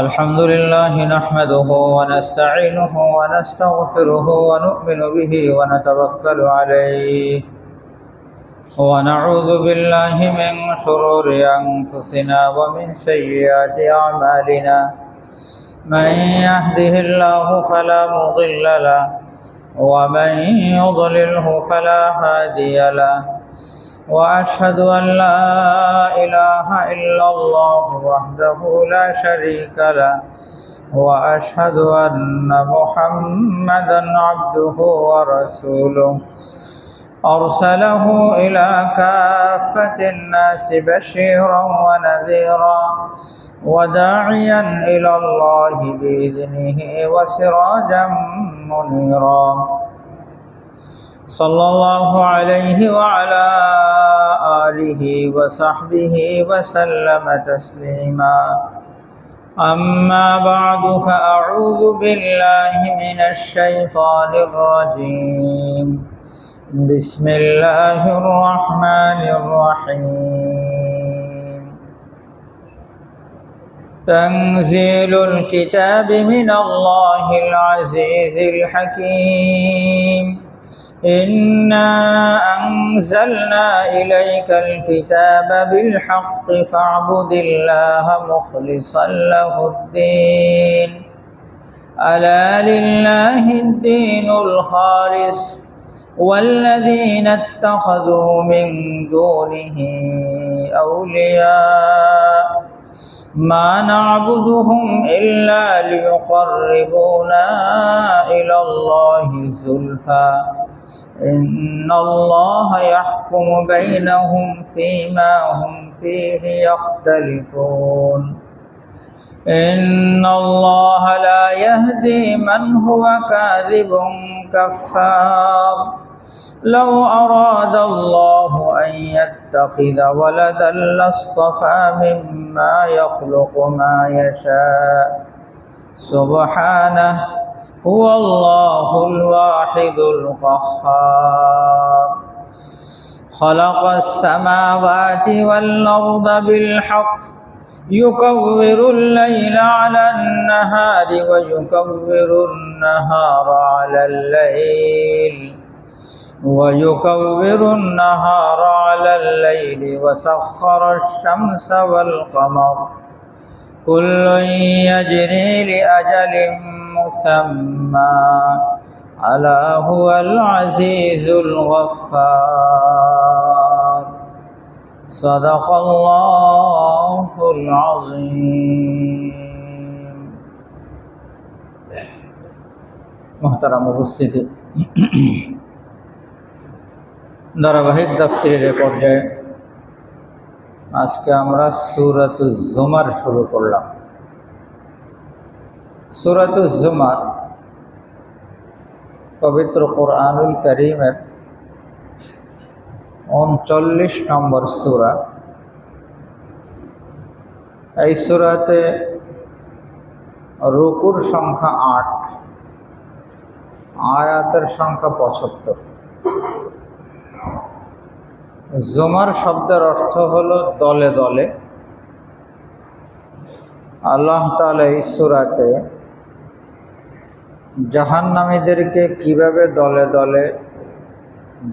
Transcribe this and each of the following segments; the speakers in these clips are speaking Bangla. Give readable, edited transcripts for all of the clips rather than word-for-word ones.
الحمد لله نحمده ونستعينه ونستغفره ونؤمن به ونتوكل عليه ونعوذ بالله من شرور أنفسنا ومن سيئات أعمالنا من يهده الله فلا مضل له ومن يضلله فلا هادي له وأشهد أن لا إله إلا الله وحده لا شريك له وأشهد أن محمدا عبده ورسوله أرسله إلى كافة الناس بشيرا ونذيرا وداعيا إلى الله بإذنه وسراجا منيرا صلى الله عليه وعلى آله وصحبه وسلم تسليما أما بعد فأعوذ بالله من الشيطان الرجيم بسم الله الرحمن الرحيم تنزيل الكتاب من الله العزيز الحكيم إنا أنزلنا إليك الكتاب بالحق فاعبد الله مخلصا له الدين ألا لله الدين الخالص والذين اتخذوا من دونه أولياء ما نعبدهم إلا ليقربونا إلى الله زلفى إن الله يحكم بينهم فيما هم فيه يختلفون إن الله لا يهدي من هو كاذب كفار لو أراد الله أن يتخذ ولدا لاصطفى مما يخلق ما يشاء سبحانه هو الله الواحد القهار خلق السماوات والأرض بالحق يكور الليل على النهار ويكور النهار على الليل وسخر الشمس والقمر كل يجري لأجل مسمى ألا هو العزيز الغفار صدق الله العظيم محترم উপস্থিতি ধারাবাহিক তাফসীরের পর্যায়ে আজকে আমরা সূরাতুজ জুমার শুরু করলাম। সূরাতুজ জুমার পবিত্র কোরআনুল কারীমের 39 নম্বর সূরা। এই সূরাতে রুকুর সংখ্যা 8, আয়াতের সংখ্যা 75। জুমার শব্দের অর্থ হলো দলে দলে। আল্লাহ তাআলা এই সূরাতে জাহান্নামীদেরকে কিভাবে দলে দলে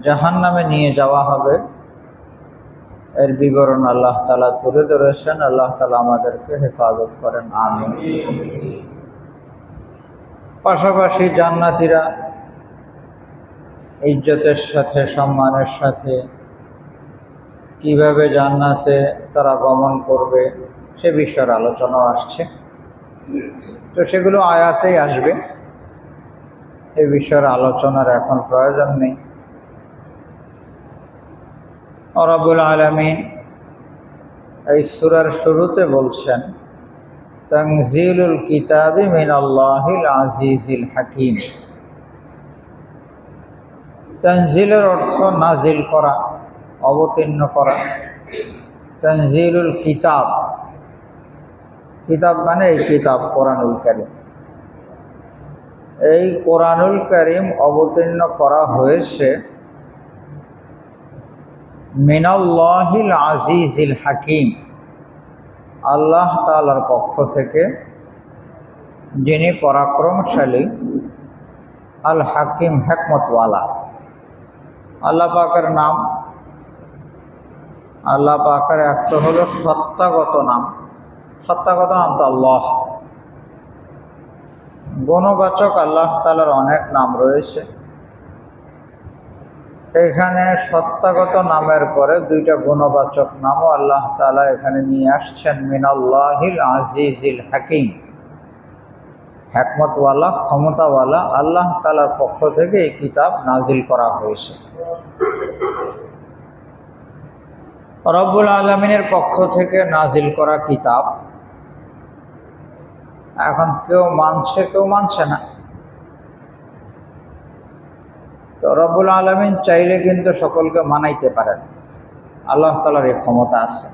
জাহান্নামে নিয়ে যাওয়া হবে এর বিবরণ আল্লাহ তাআলা তুলে ধরেছেন। আল্লাহ তাআলা আমাদেরকে হেফাজত করেন, আমিন। পাশাপাশি জান্নাতীরা ইজ্জতের সাথে সম্মানের সাথে কিভাবে জান্নাতে তারা গমন করবে সে বিষয়ের আলোচনা আসছে। তো সেগুলো আয়াতেই আসবে, এ বিষয়ের আলোচনার এখন প্রয়োজন নেই। রব্বুল আলামিন এই সূরার শুরুতে বলছেন তানজিলুল কিতাবি মিনাল্লাহিল আজিজিল হাকিম। তানজিলের অর্থ নাজিল করা, অবতীর্ণ করা। তানজিলুল কিতাব, কিতাব মানে এই কিতাব কোরআনুল কারীম। এই কোরআনুল কারীম অবতীর্ণ করা হয়েছে মিনাল্লাহিল আজিজিল হাকিম, আল্লাহ তাআলার পক্ষ থেকে, যিনি পরাক্রমশালী, আল হাকিম, হিকমতওয়ালা। আল্লাহ পাকের নাম, আল্লাহ পাকের এক তো হলো সত্তাগত নাম। সত্তাগত নাম তো আল্লাহ। গুণবাচক আল্লাহ তাআলার অনেক নাম রয়েছে। এখানে সত্তাগত নামের পরে দুইটা গুণবাচক নামও আল্লাহ তাআলা এখানে নিয়ে আসছেন। মিনাল্লাহিল আজিজিল হাকিম, হিকমতওয়ালা, ক্ষমতাওয়ালা আল্লাহ তাআলার পক্ষ থেকে এই কিতাব নাজিল করা হয়েছে। রব্বুল আলামিনের পক্ষ থেকে নাজিল করা কিতাব এখন কেউ মানছে, কেউ মানছে না। তো রব্বুল আলামিন চাইলে কিন্তু সকলকে মানাইতে পারেন। আল্লাহ তাআলার এই ক্ষমতা আছে।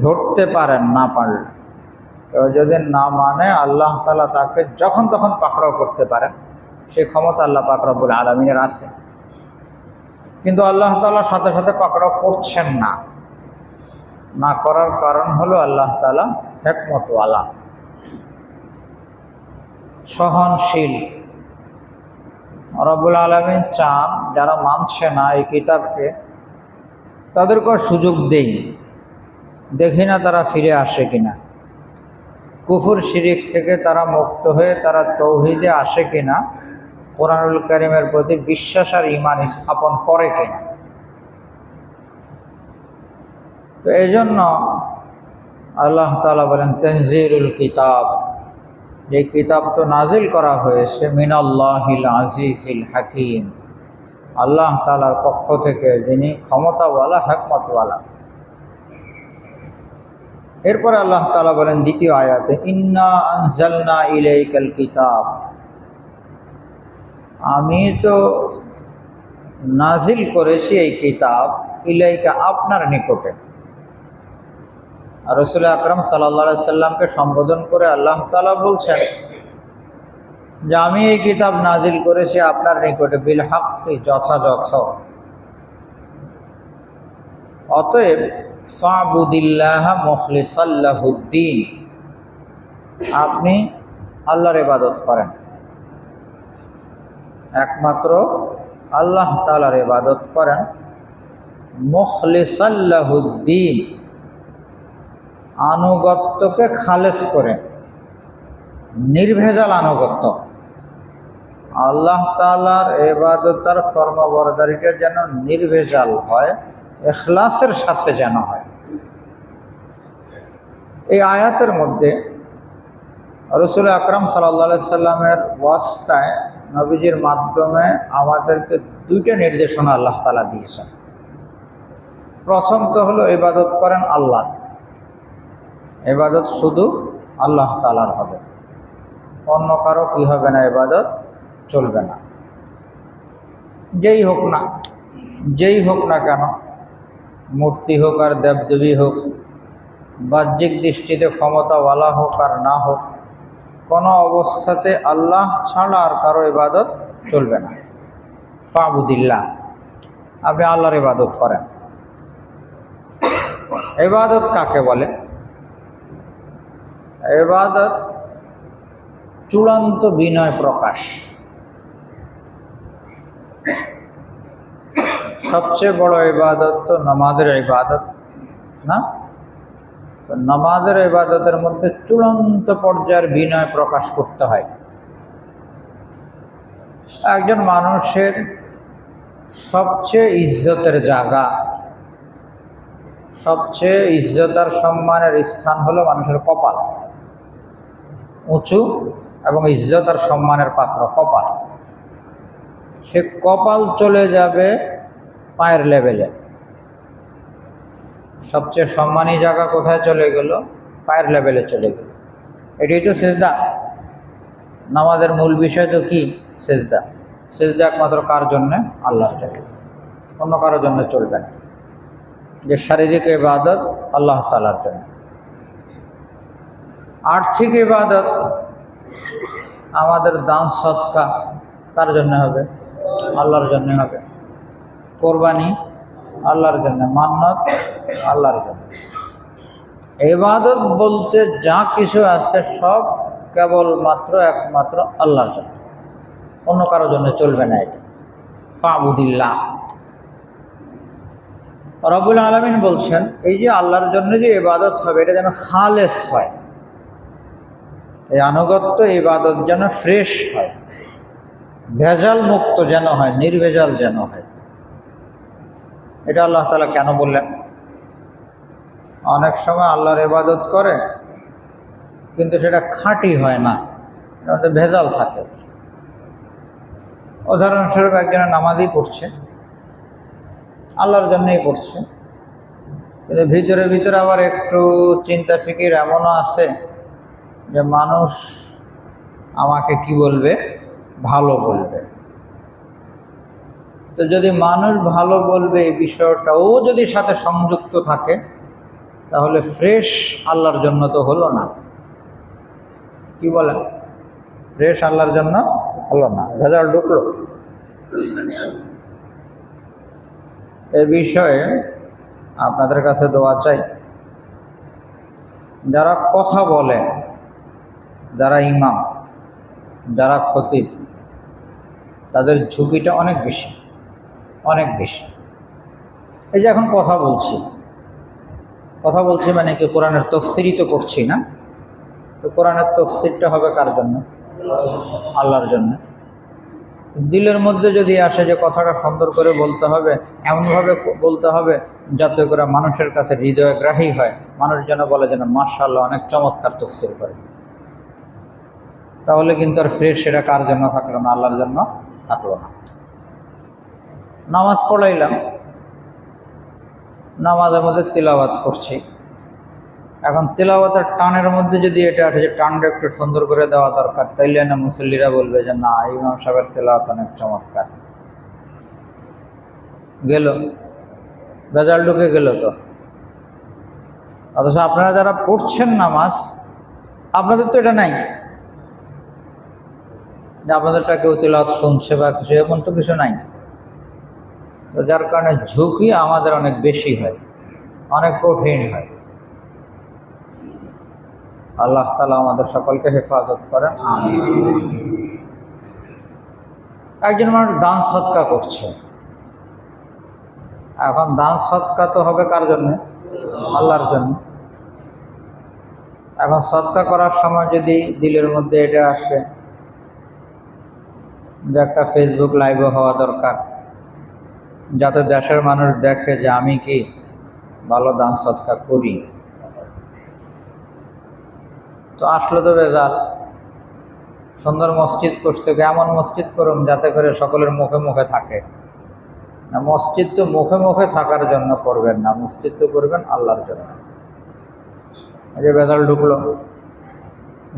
ধরতে পারেন না পারলে। কেউ যদি না মানে আল্লাহ তাআলা তাকে যখন তখন পাকড়াও করতে পারেন। সেই ক্ষমতা আল্লাহ পাক রব্বুল আলামিনের আছে। কিন্তু আল্লাহ তাআলা সাথে সাথে পাকড়াও করছেন না। না করার কারণ হলো আল্লাহ তাআলা হিকমতওয়ালা, সহনশীল। রব্বুল আলামিন চান যারা মানছে না এই কিতাবকে, তাদেরকে সুযোগ দেই, দেখি না তারা ফিরে আসে কিনা, কুফর শিরিক থেকে তারা মুক্ত হয়ে তারা তৌহিদে আসে কিনা, কোরআনুল কারীমের প্রতি বিশ্বাস আর ঈমান স্থাপন করে কিনা। তো এই জন্য আল্লাহ তাআলা বলেন তানজিলুল কিতাব, যে কিতাব তো নাজিল করা হয়েছে মিনাল্লাহিল আজিজিল হাকিম, আল্লাহ তাআলার পক্ষ থেকে, যিনি ক্ষমতাওয়ালা, হিকমতওয়ালা। এরপরে আল্লাহ তাআলা বলেন দ্বিতীয় আয়াতে, ইন্না আনজালনা ইলাইকাল কিতাব, আমি তো নাজিল করেছি এই কিতাব, ইলাইকা, আপনার নিকটে। আর রাসূল আকরাম সাল্লাল্লাহু আলাইহি সাল্লামকে সম্বোধন করে আল্লাহ তাআলা বলছেন যে আমি এই কিতাব নাজিল করেছি আপনার নিকটে, বিল হাক্কি, যথাযথ। অতএব ফাবুদিল্লাহ মুখলিসাল লাহুদ্দিন, আপনি আল্লাহর ইবাদত করেন, একমাত্র আল্লাহ তাআলার ইবাদত করেন, মুখলিসাল লাহুদ্দিন, আনুগত্যকে খালেস করে, নির্ভেজাল আনুগত্য। আল্লাহ তাআলার ইবাদতের ফরমাবরদারিটা যেন নির্ভেজাল হয়, ইখলাসের সাথে যেন হয়। এই আয়াতের মধ্যে রাসূল আকরাম সাল্লাল্লাহু আলাইহি সাল্লামের ওয়াসতায়, নবীজির মাধ্যমে আমাদেরকে দুইটা নির্দেশনা আল্লাহ তাআলা দিয়েছেন। প্রথম তো হলো ইবাদত করেন আল্লাহ, ইবাদত শুধু আল্লাহ তাআলার হবে, অন্য কারো কি হবে না, ইবাদত চলবে না। যেই হোক না, যেই হোক না কেন, মূর্তি হোক আর দেবদেবী হোক, বাহ্যিক দৃষ্টিতে ক্ষমতাওয়ালা হোক আর না হোক, কোনো অবস্থাতে আল্লাহ ছাড়া আর কারো ইবাদত চলবে না। ফাবুদিল্লাহ, আপনি আল্লাহর ইবাদত করেন। ইবাদত কাকে বলে? ইবাদত চূড়ান্ত বিনয় প্রকাশ। সবচেয়ে বড় ইবাদত তো নামাজের ইবাদত না? নামাজের ইবাদতের মধ্যে চূড়ান্ত পর্যায়ের বিনয় প্রকাশ করতে হয়। একজন মানুষের সবচেয়ে ইজ্জতের জায়গা, সবচেয়ে ইজ্জত আর সম্মানের স্থান হলো মানুষের কপাল। উঁচু এবং ইজ্জত আর সম্মানের পাত্র কপাল। সে কপাল চলে যাবে পায়ের লেভেলে। সবচেয়ে সম্মানী জায়গা কোথায় চলে গেল? পায়ের লেভেলে চলে গেল। এটাই তো সিজদা। নামাজের মূল বিষয় তো কি? সিজদা। সিজদা একমাত্র কার জন্যে? আল্লাহর জন্য, অন্য কারোর জন্য চলবে না। যে শারীরিক ইবাদত আল্লাহ তাআলার জন্য। আর্থিক ইবাদত, আমাদের দান সদকা কার জন্য হবে? আল্লাহর জন্য হবে। কোরবানি আল্লাহর জন্য, মান্নত আল্লাহর জন্য। ইবাদত বলতে যা কিছু আছে সব কেবলমাত্র একমাত্র আল্লাহর জন্য, অন্য কারোর জন্য চলবে না। এটা ফাবুদিল্লাহ। রব্বুল আলামিন বলছেন এই যে আল্লাহর জন্য যে ইবাদত হবে এটা যেন খালেস হয়, এই আনুগত্য ইবাদত যেন ফ্রেশ হয়, ভেজাল মুক্ত যেন হয়, নির্ভেজাল যেন হয়। এটা আল্লাহ তাআলা কেন বললেন? অনেক সময় আল্লাহর ইবাদত করে কিন্তু সেটা খাঁটি হয় না, এর মধ্যে ভেজাল থাকে। উদাহরণস্বরূপ একজনের নামাজই পড়ছে, আল্লাহর জন্যই পড়ছে, কিন্তু ভিতরে ভিতরে আবার একটু চিন্তা ফিকির এমনও আছে যে মানুষ আমাকে কি বলবে, ভালো বলবে। তো যদি মানুষ ভালো বলবে এই বিষয়টাও যদি সাথে সংযুক্ত থাকে তাহলে ফ্রেশ আল্লাহর জন্য তো হলো না। কি বলেন? ফ্রেশ আল্লাহর জন্য হলো না, ভেজাল ঢুকলো। এ বিষয়ে আপনাদের কাছে দোয়া চাই। যারা কথা বলে, যারা ইমাম, যারা খতিব, তাদের ঝুঁকিটা অনেক বেশি, অনেক বেশি। এই যে এখন কথা বলছি মানে কি কোরআনের তাফসীরই তো করছি না? তো কোরআনের তাফসীরটা হবে কার জন্য? আল্লাহর জন্য। দিলের মধ্যে যদি আসে যে কথাটা সুন্দর করে বলতে হবে, এমনভাবে বলতে হবে যাতে করে মানুষের কাছে হৃদয়গ্রাহী হয়, মানুষ যেন বলে যেন মাশাআল্লাহ অনেক চমৎকার তাফসীর করে, তাহলে কিন্তু আর ফ্রেশ সেটা কার জন্য থাকলো না? আল্লাহর জন্য থাকলো না। নামাজ পড়াইলাম, নামাজের মধ্যে তিলাওয়াত করছি, এখন তিলাওয়াতের টানের মধ্যে যদি এটা আসে যে টানটা একটু সুন্দর করে দেওয়া দরকার, তাইলে না মুসল্লিরা বলবে যে না ইমাম সাহেবের তিলাওয়াত অনেক চমৎকার। গেল, ভেজাল ঢুকে গেল। তো অথচ আপনারা যারা পড়ছেন নামাজ, আপনাদের তো এটা নাই যে আপনাদেরটা কেউ তিলাওয়াত শুনছে বা কিছু, এমন তো কিছু নাই। তো যার কারণে ঝুঁকি আমাদের অনেক বেশি হয়, অনেক কঠিন হয়। আল্লাহ তাআলা আমাদের সকলকে হেফাজত করেন, আমিন। একজন মানুষ দান সদকা করছে, এখন দান সদকা তো হবে কার জন্য? আল্লাহর জন্য। এখন সদকা করার সময় যদি দিলের মধ্যে এটা আসে যে একটা ফেসবুক লাইভও হওয়া দরকার, যাতে দেশের মানুষ দেখে যে আমি কি ভালো দান সদকা করি, তো আসলে তো রেজাল্ট। সুন্দর মসজিদ করছে, এমন মসজিদ করুন যাতে করে সকলের মুখে মুখে থাকে না। মসজিদ তো মুখে মুখে থাকার জন্য করবেন না, মসজিদ তো করবেন আল্লাহর জন্য। এই যে রেজাল্ট ঢুকলো,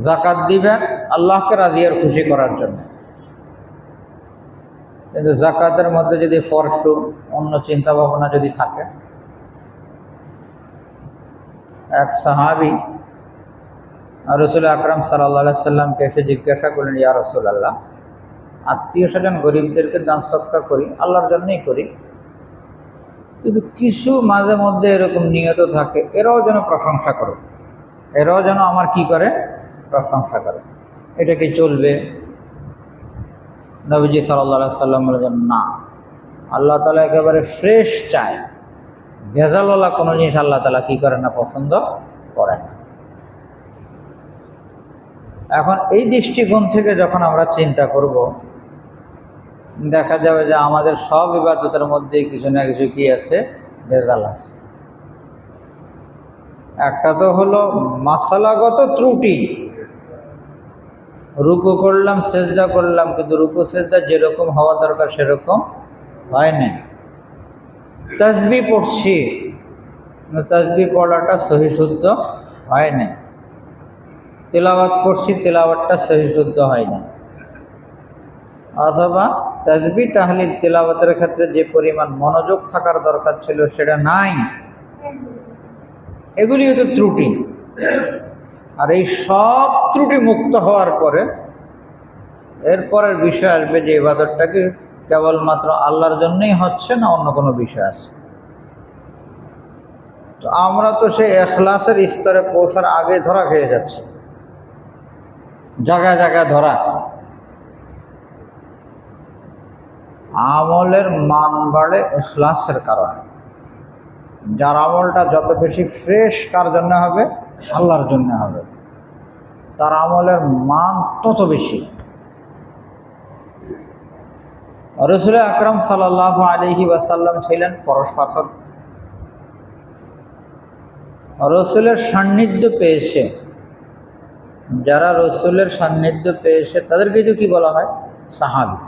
জাকাত দিবেন আল্লাহকে রাজি আর খুশি করার জন্য, কিন্তু জাকাতের মধ্যে যদি ফরসু অন্য চিন্তা ভাবনা যদি থাকে। এক সাহাবী রাসূল আকরাম সাল্লাল্লাহু আলাইহি সাল্লামকে এসে জিজ্ঞাসা করলেন, ইয়া রাসূলুল্লাহ, আত্মীয় স্বজন গরিবদেরকে দান সদকা করি, আল্লাহর জন্যই করি, কিন্তু কিছু মাঝে মধ্যে এরকম নিয়ত থাকে এরাও যেন প্রশংসা করে, এরাও যেন আমার কি করে, প্রশংসা করে, এটা কি চলবে? নবীজি সাল্লাল্লাহু আলাইহি সাল্লাম বলেন, না, আল্লাহ তাআলা একেবারে ফ্রেশ চায়, ভেজালওয়ালা কোনো জিনিস আল্লাহ তাআলা কি করে না, পছন্দ করে না। এখন এই দৃষ্টিকোণ থেকে যখন আমরা চিন্তা করব, দেখা যাবে যে আমাদের সব ইবাদতের মধ্যে কিছু না কিছু কি আছে, ভেজাল আছে। একটা তো হলো মাসালাগত ত্রুটি, রুকু করলাম, সেজদা করলাম, কিন্তু রুকু সেজদা যেরকম হওয়া দরকার সেরকম হয় না। তাসবিহ পড়ছি, তাসবিহ পড়াটা সহি শুদ্ধ হয় না। তিলাওয়াত করছি, তিলাওয়াতটা সহি শুদ্ধ হয় না। অথবা তাসবিহ তাহলিল তিলাওয়াতের ক্ষেত্রে যে পরিমাণ মনোযোগ থাকার দরকার ছিল সেটা নাই। এগুলি হতো ত্রুটি। আর এই সব ত্রুটি মুক্ত হওয়ার পরে এরপরের বিষয় আসবে যে ইবাদতটা কি কেবলমাত্র আল্লাহর জন্যই হচ্ছে না অন্য কোনো বিষয় আছে। তো আমরা তো সেই এখলাসের স্তরে পৌঁছার আগে ধরা খেয়ে যাচ্ছি, জায়গায় জায়গায় ধরা। আমলের মান বাড়ে এখলাসের কারণে। যার আমলটা যত বেশি ফ্রেশ কার জন্য হবে? আল্লাহর জন্য হবে, তার আমলের মান তত বেশি। রাসূল আকরাম সাল্লাল্লাহু আলাইহি ওয়াসাল্লাম ছিলেন পরশ পাথর। রসুলের সান্নিধ্য পেয়েছে, যারা রসুলের সান্নিধ্য পেয়েছে তাদেরকে তো কি বলা হয়? সাহাবী।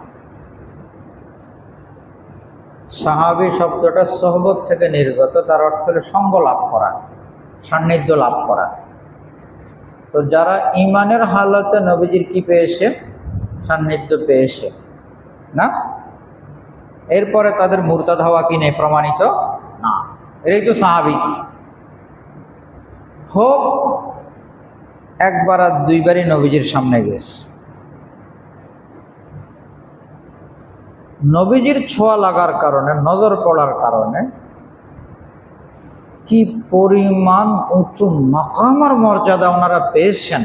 সাহাবী শব্দটা সোহবত থেকে নির্গত, তার অর্থ হলো সঙ্গ লাভ করা, সান্নিধ্য লাভ করা। তো যারা ঈমানের হালতে নবীজির কি পেয়েছে? সান্নিধ্য পেয়েছে না, এরপরে তাদের মুরতাদ হওয়া কি নেই? প্রমাণিত না, এটাই তো সাহাবী। হোক একবার আর দুইবারই নবীজির সামনে গেছে, নবীজির ছোঁয়া লাগার কারণে, নজর পড়ার কারণে কি পরিমাণ উঁচু মাকাম আর মর্যাদা ওনারা পেয়েছেন,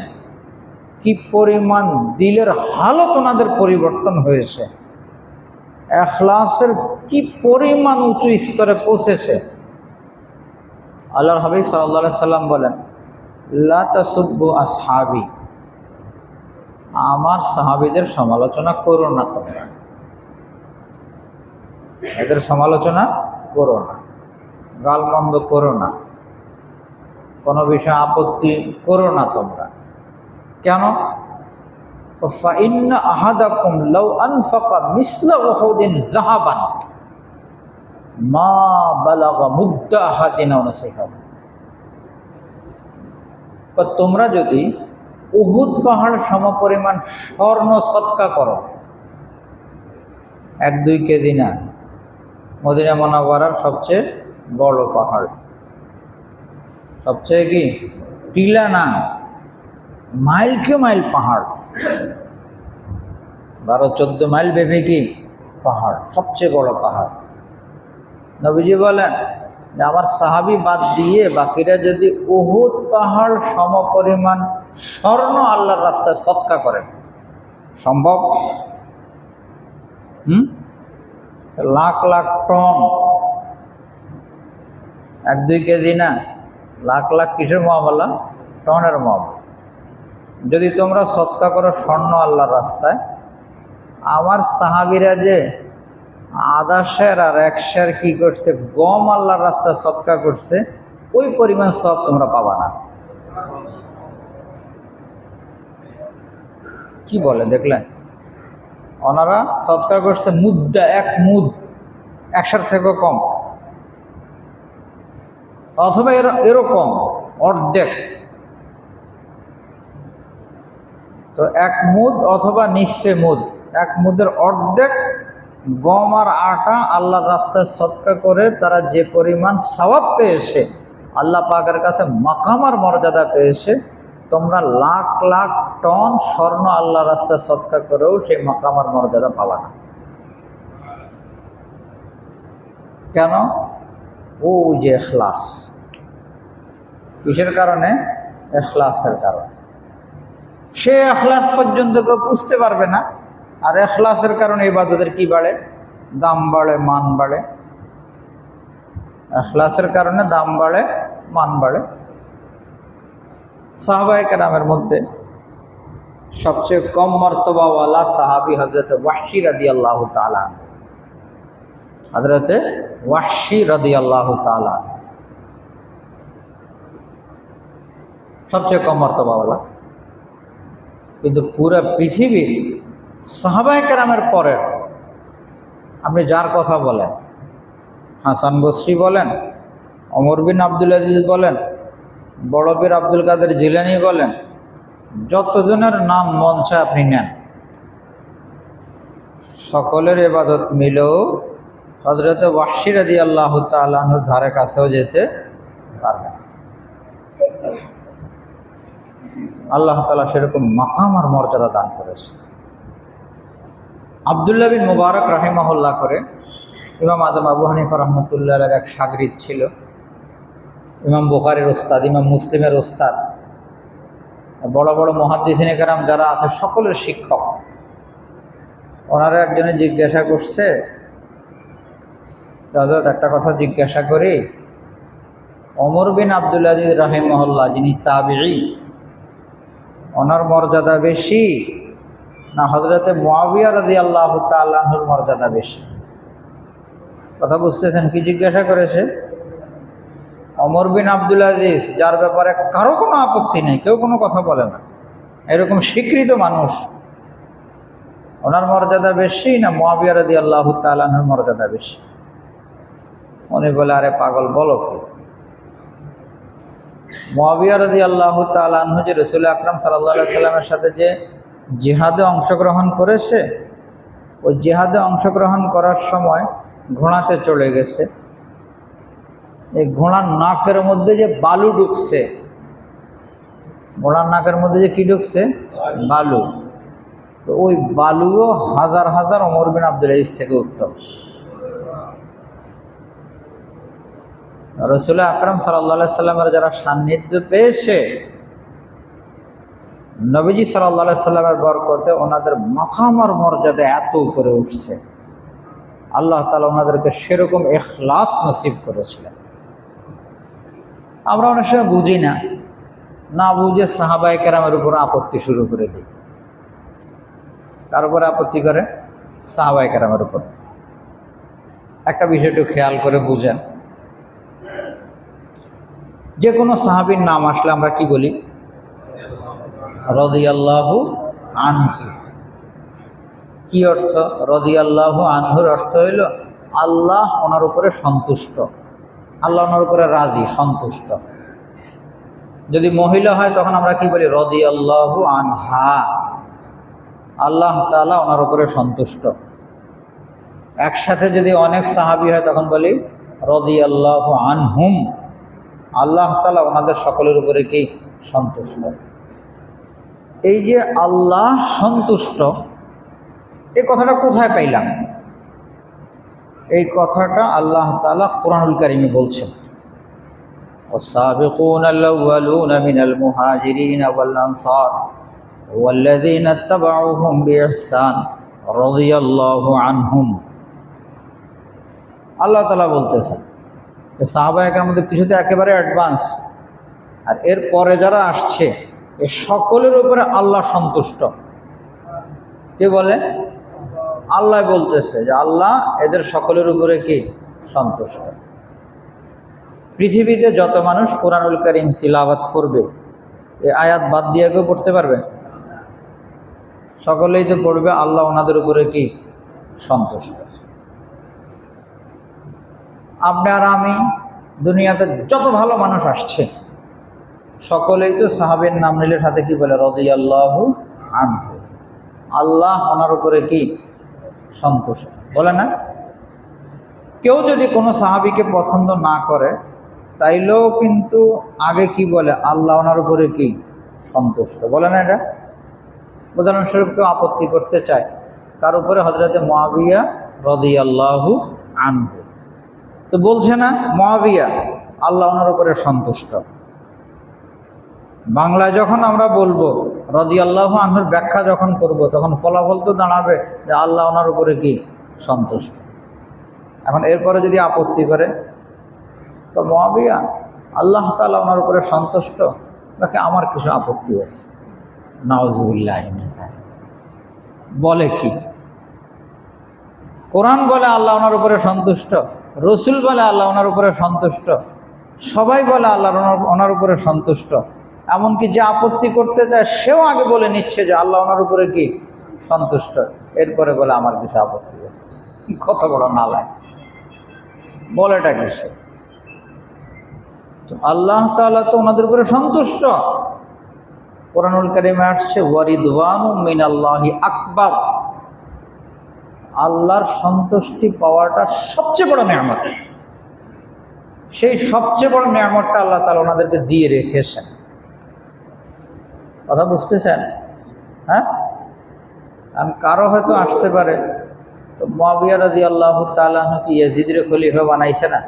কি পরিমাণ দিলের হালত ওনাদের পরিবর্তন হয়েছে, ইখলাসের কি পরিমাণ উঁচু স্তরে পৌঁছেছে। আল্লাহর হাবিব সাল্লাল্লাহু আলাইহি সাল্লাম বলেন, লা তাসুব্বু আসহাবি, আমার সাহাবীদের সমালোচনা করো না, তোমরা এদের সমালোচনা করো না, গালমন্দ করো না, কোনো বিষয়ে আপত্তি করো না তোমরা। কেন? ফাইন্না আহাদাকুম লাউ আনফাকা মিসলা উহুদিন যাহাবান মা বালাগা মুদ্দা আহাদিন ওয়া নাসিফাহু। তোমরা যদি উহুদ পাহাড় সমপরিমাণ স্বর্ণ সদকা করো, 1-2 কেজি না, মদিনা মুনাওয়ারার সবচেয়ে বড় পাহাড়, সবচেয়ে কি টিলা না, মাইলকে মাইল পাহাড়, 12-14 মাইল ব্যাপী কি পাহাড়, সবচেয়ে বড় পাহাড়। নবীজি বলেন যে আমার সাহাবী বাদ দিয়ে বাকিরা যদি উহুদ পাহাড় সমপরিমাণ স্বর্ণ আল্লাহর রাস্তায় সদকা করেন, সম্ভব? লাখ লাখ টন, 1-2 কেজি না, লাখ লাখ কিসের মামলা? টনের মামলা। যদি তোমরা সদকা করো স্বর্ণ আল্লাহর রাস্তায়, আমার সাহাবীরা যে আধা শের আর 1 শের কি করছে, গম আল্লাহর রাস্তায় সদকা করছে, ওই পরিমাণ সব তোমরা পাবা না। কি বলে দেখলেন? ওনারা সদকা করছে মুদ্দা, 1 মুদ, 100 থেকেও কম, অথবা এরকম অর্ধেক। তো 1 মুদ অথবা নিসফে মুদ, 1 মুদের অর্ধেক গম আর আটা আল্লাহর রাস্তায় সদকা করে তারা যে পরিমাণ সওয়াব পেয়েছে, আল্লাহ পাকের কাছে মাকাম আর মর্যাদা পেয়েছে, তোমরা লাখ লাখ টন স্বর্ণ আল্লাহর রাস্তায় সদকা করেও সেই মাকাম আর মর্যাদা পাবা না। কেন? ও যে ইখলাস। কিসের কারণে? ইখলাসের কারণে। সে ইখলাস পর্যন্ত কেউ বুঝতে পারবে না, আর ইখলাসের কারণে ইবাদতের কি বাড়ে? দাম বাড়ে, মান বাড়ে। ইখলাসের কারণে দাম বাড়ে, মান বাড়ে। সাহাবায়ে কেরামের মধ্যে সবচেয়ে কম মর্তবাওয়ালা সাহাবী হযরত ওয়াহশী রাদিয়াল্লাহু তাআলা, হযরত ওয়াহশী রাদিয়াল্লাহু তাআলা সবচেয়ে কম মর্তবাওয়ালা। কিন্তু পুরো পৃথিবীর সাহাবায়ে কেরামের পরে আপনি যার কথা বলেন, হাসান বসরি বলেন, ওমর বিন আব্দুল আজিজ বলেন, বড় পীর আব্দুল কাদের জিলানী বলেন, যতজনের নাম মন চায় আপনি নেন, সকলের ইবাদত মিলেও হযরত ওয়াহশী রাদিয়াল্লাহু তাআলা আনহুর ধারে কাছেও যেতে পারবে না। আল্লাহ তাআলা সেরকম মাকাম আর মর্যাদা দান করেছে। আব্দুল্লাহ বিন মুবারক রাহিমাহুল্লাহ করে ইমাম আজম আবু হানিফা রহমতুল্লাহ আলাইহির এক শাগরিদ ছিল, ইমাম বুখারীর ওস্তাদ, ইমাম মুসলিমের ওস্তাদ, বড় বড় মুহাদ্দিসিনে কেরাম যারা আছে সকলের শিক্ষক। ওনারা একজনে জিজ্ঞাসা করছে, হযরত একটা কথা জিজ্ঞাসা করি, ওমর বিন আব্দুল আজিজ রাহিমাহুল্লাহ যিনি তাবিঈ, ওনার মর্যাদা বেশি না হযরতে মুআবিয়া রাদিয়াল্লাহু তাআলা আনহুর মর্যাদা বেশি? কথা বুঝতেছেন? কি জিজ্ঞাসা করেছে? ওমর বিন আব্দুল আজিজ, যার ব্যাপারে কারো কোনো আপত্তি নেই, কেউ কোনো কথা বলে না, এরকম স্বীকৃত মানুষ, ওনার মর্যাদা বেশি না মুআবিয়া রাদিয়াল্লাহু তাআলা আনহুর মর্যাদা বেশি? উনি বলে, আরে পাগল, বলো কি? মুআবিয়া রাদিয়াল্লাহু তাআলা আনহু যে রাসূল আকরাম সাল্লাল্লাহু আলাইহি সাল্লামের সাথে যে জিহাদে অংশগ্রহণ করেছে, ওই জিহাদে অংশগ্রহণ করার সময় ঘোড়াতে চলে গেছে। এই ঘোড়ার নাকের মধ্যে যে বালু ঢুকছে, ঘোড়ার নাকের মধ্যে যে কি ঢুকছে? বালু। তো ওই বালুও হাজার হাজার ওমর বিন আব্দুল আজিজ থেকে উত্তম। রাসূল আকরাম সাল্লাল্লাহু আলাইহি সাল্লামের যারা সান্নিধ্য পেয়েছে, নবীজি সাল্লাল্লাহু আলাইহি সাল্লামের বরকতে ওনাদের মাকাম আর মর্যাদা এত উপরে উঠছে, আল্লাহ তাআলা ওনাদেরকে সেরকম ইখলাস নসিব করেছিলেন। আমরা অনেক সময় বুঝি না, না বুঝে সাহাবায়ে কেরামের উপর আপত্তি শুরু করে দিই। তার উপরে আপত্তি করে? সাহাবায়ে কেরামের উপর। একটা বিষয় একটু খেয়াল করে বুঝেন, যে কোনো সাহাবীর নাম আসলে আমরা কি বলি? রাদিয়াল্লাহু আনহু। কি অর্থ? রাদিয়াল্লাহু আনহুর অর্থ হইল আল্লাহ ওনার উপরে সন্তুষ্ট, আল্লাহ ওনার উপরে রাজি, সন্তুষ্ট। যদি মহিলা হয় তখন আমরা কি বলি? রাদিয়াল্লাহু আনহা, আল্লাহ তাআলা ওনার উপরে সন্তুষ্ট। একসাথে যদি অনেক সাহাবী হয় তখন বলি রাদিয়াল্লাহু আনহুম, আল্লাহ তাআলা ওনাদের সকলের উপরে কি? সন্তুষ্ট। এই যে আল্লাহ সন্তুষ্ট, এই কথাটা কোথায় পাইলাম? এই কথাটা আল্লাহ তাআলা কোরআনুল কারীমে বলছেন, ওয়াস-সাবিকুনাল আউয়ালুনা মিনাল মুহাজিরিনা ওয়াল আনসার ওয়াল্লাযীনা ইত্তাবাউহুম বিইহসান রাদিয়াল্লাহু আনহুম। আল্লাহ তাআলা বলতেছেন সাহাবায়ে কেরামের মধ্যে কিছুতে একেবারে অ্যাডভান্স, আর এর পরে যারা আসছে এ সকলের উপরে আল্লাহ সন্তুষ্ট। কে বলে? আল্লাহ বলতেছে যে আল্লাহ এদের সকলের উপরে কি? সন্তুষ্ট। পৃথিবীতে যত মানুষ কোরআনুল কারীম তিলাওয়াত করবে, এই আয়াত বাদ দিয়ে কেউ পড়তে পারবে? সকলেই তো পড়বে আল্লাহ ওনাদের উপরে কি? সন্তুষ্ট। আপনি আর আমি, দুনিয়াতে যত ভালো মানুষ আসছে সকলেই তো সাহাবীর নাম নিলে সাথে কি বলে? রাদিয়াল্লাহু আনহু, আল্লাহ ওনার উপরে কি? সন্তুষ্ট, বলে না? কেউ যদি কোনো সাহাবীকে পছন্দ না করে তাইলেও কিন্তু আগে কি বলে? আল্লাহ ওনার উপরে কি? সন্তুষ্ট, বলে না? এটা উদাহরণস্বরূপ কেউ আপত্তি করতে চায় কার উপরে? হযরতে মুআবিয়া রাদিয়াল্লাহু আনহু। তো বলছে না মুআবিয়া আল্লাহ ওনার উপরে সন্তুষ্ট। বাংলায় যখন আমরা বলবো রাদিয়াল্লাহু আনহুর ব্যাখ্যা যখন করব, তখন ফলাফল তো দাঁড়াবে যে আল্লাহ ওনার উপরে কি? সন্তুষ্ট। এখন এরপরে যদি আপত্তি করে, তো মুআবিয়া আল্লাহ তাআলা ওনার উপরে সন্তুষ্ট, নাকি আমার কিছু আপত্তি আছে? নাউযুবিল্লাহি মিন যালিক। বলে কি? কোরআন বলে আল্লাহ ওনার উপরে সন্তুষ্ট, রসুল বলে আল্লাহ ওনার উপরে সন্তুষ্ট, সবাই বলে আল্লাহ ওনার উপরে সন্তুষ্ট। এমনকি যে আপত্তি করতে চায় সেও আগে বলে নিচ্ছে যে আল্লাহ ওনার উপরে কি? সন্তুষ্ট, এরপরে বলে আমার কিছু আপত্তি আছে। কত বড় নালায়! বলেটা কিসে? আল্লাহ তাআলা তো ওনাদের উপরে সন্তুষ্ট। কোরআনুল কারীমে আসছে ওয়ারিদওয়ানু মিনাল্লাহি আকবার, আল্লাহর সন্তুষ্টি পাওয়াটা সবচেয়ে বড় নিয়ামত। সেই সবচেয়ে বড় নিয়ামতটা আল্লাহ তাআলা ওনাদেরকে দিয়ে রেখেছেন। কথা বুঝতেছেন? হ্যাঁ, কারণ কারো হয়তো আসতে পারে, তো মুআবিয়া রাদিয়াল্লাহু তাআলা কি ইয়াজিদের খলিফা বানাইছে না?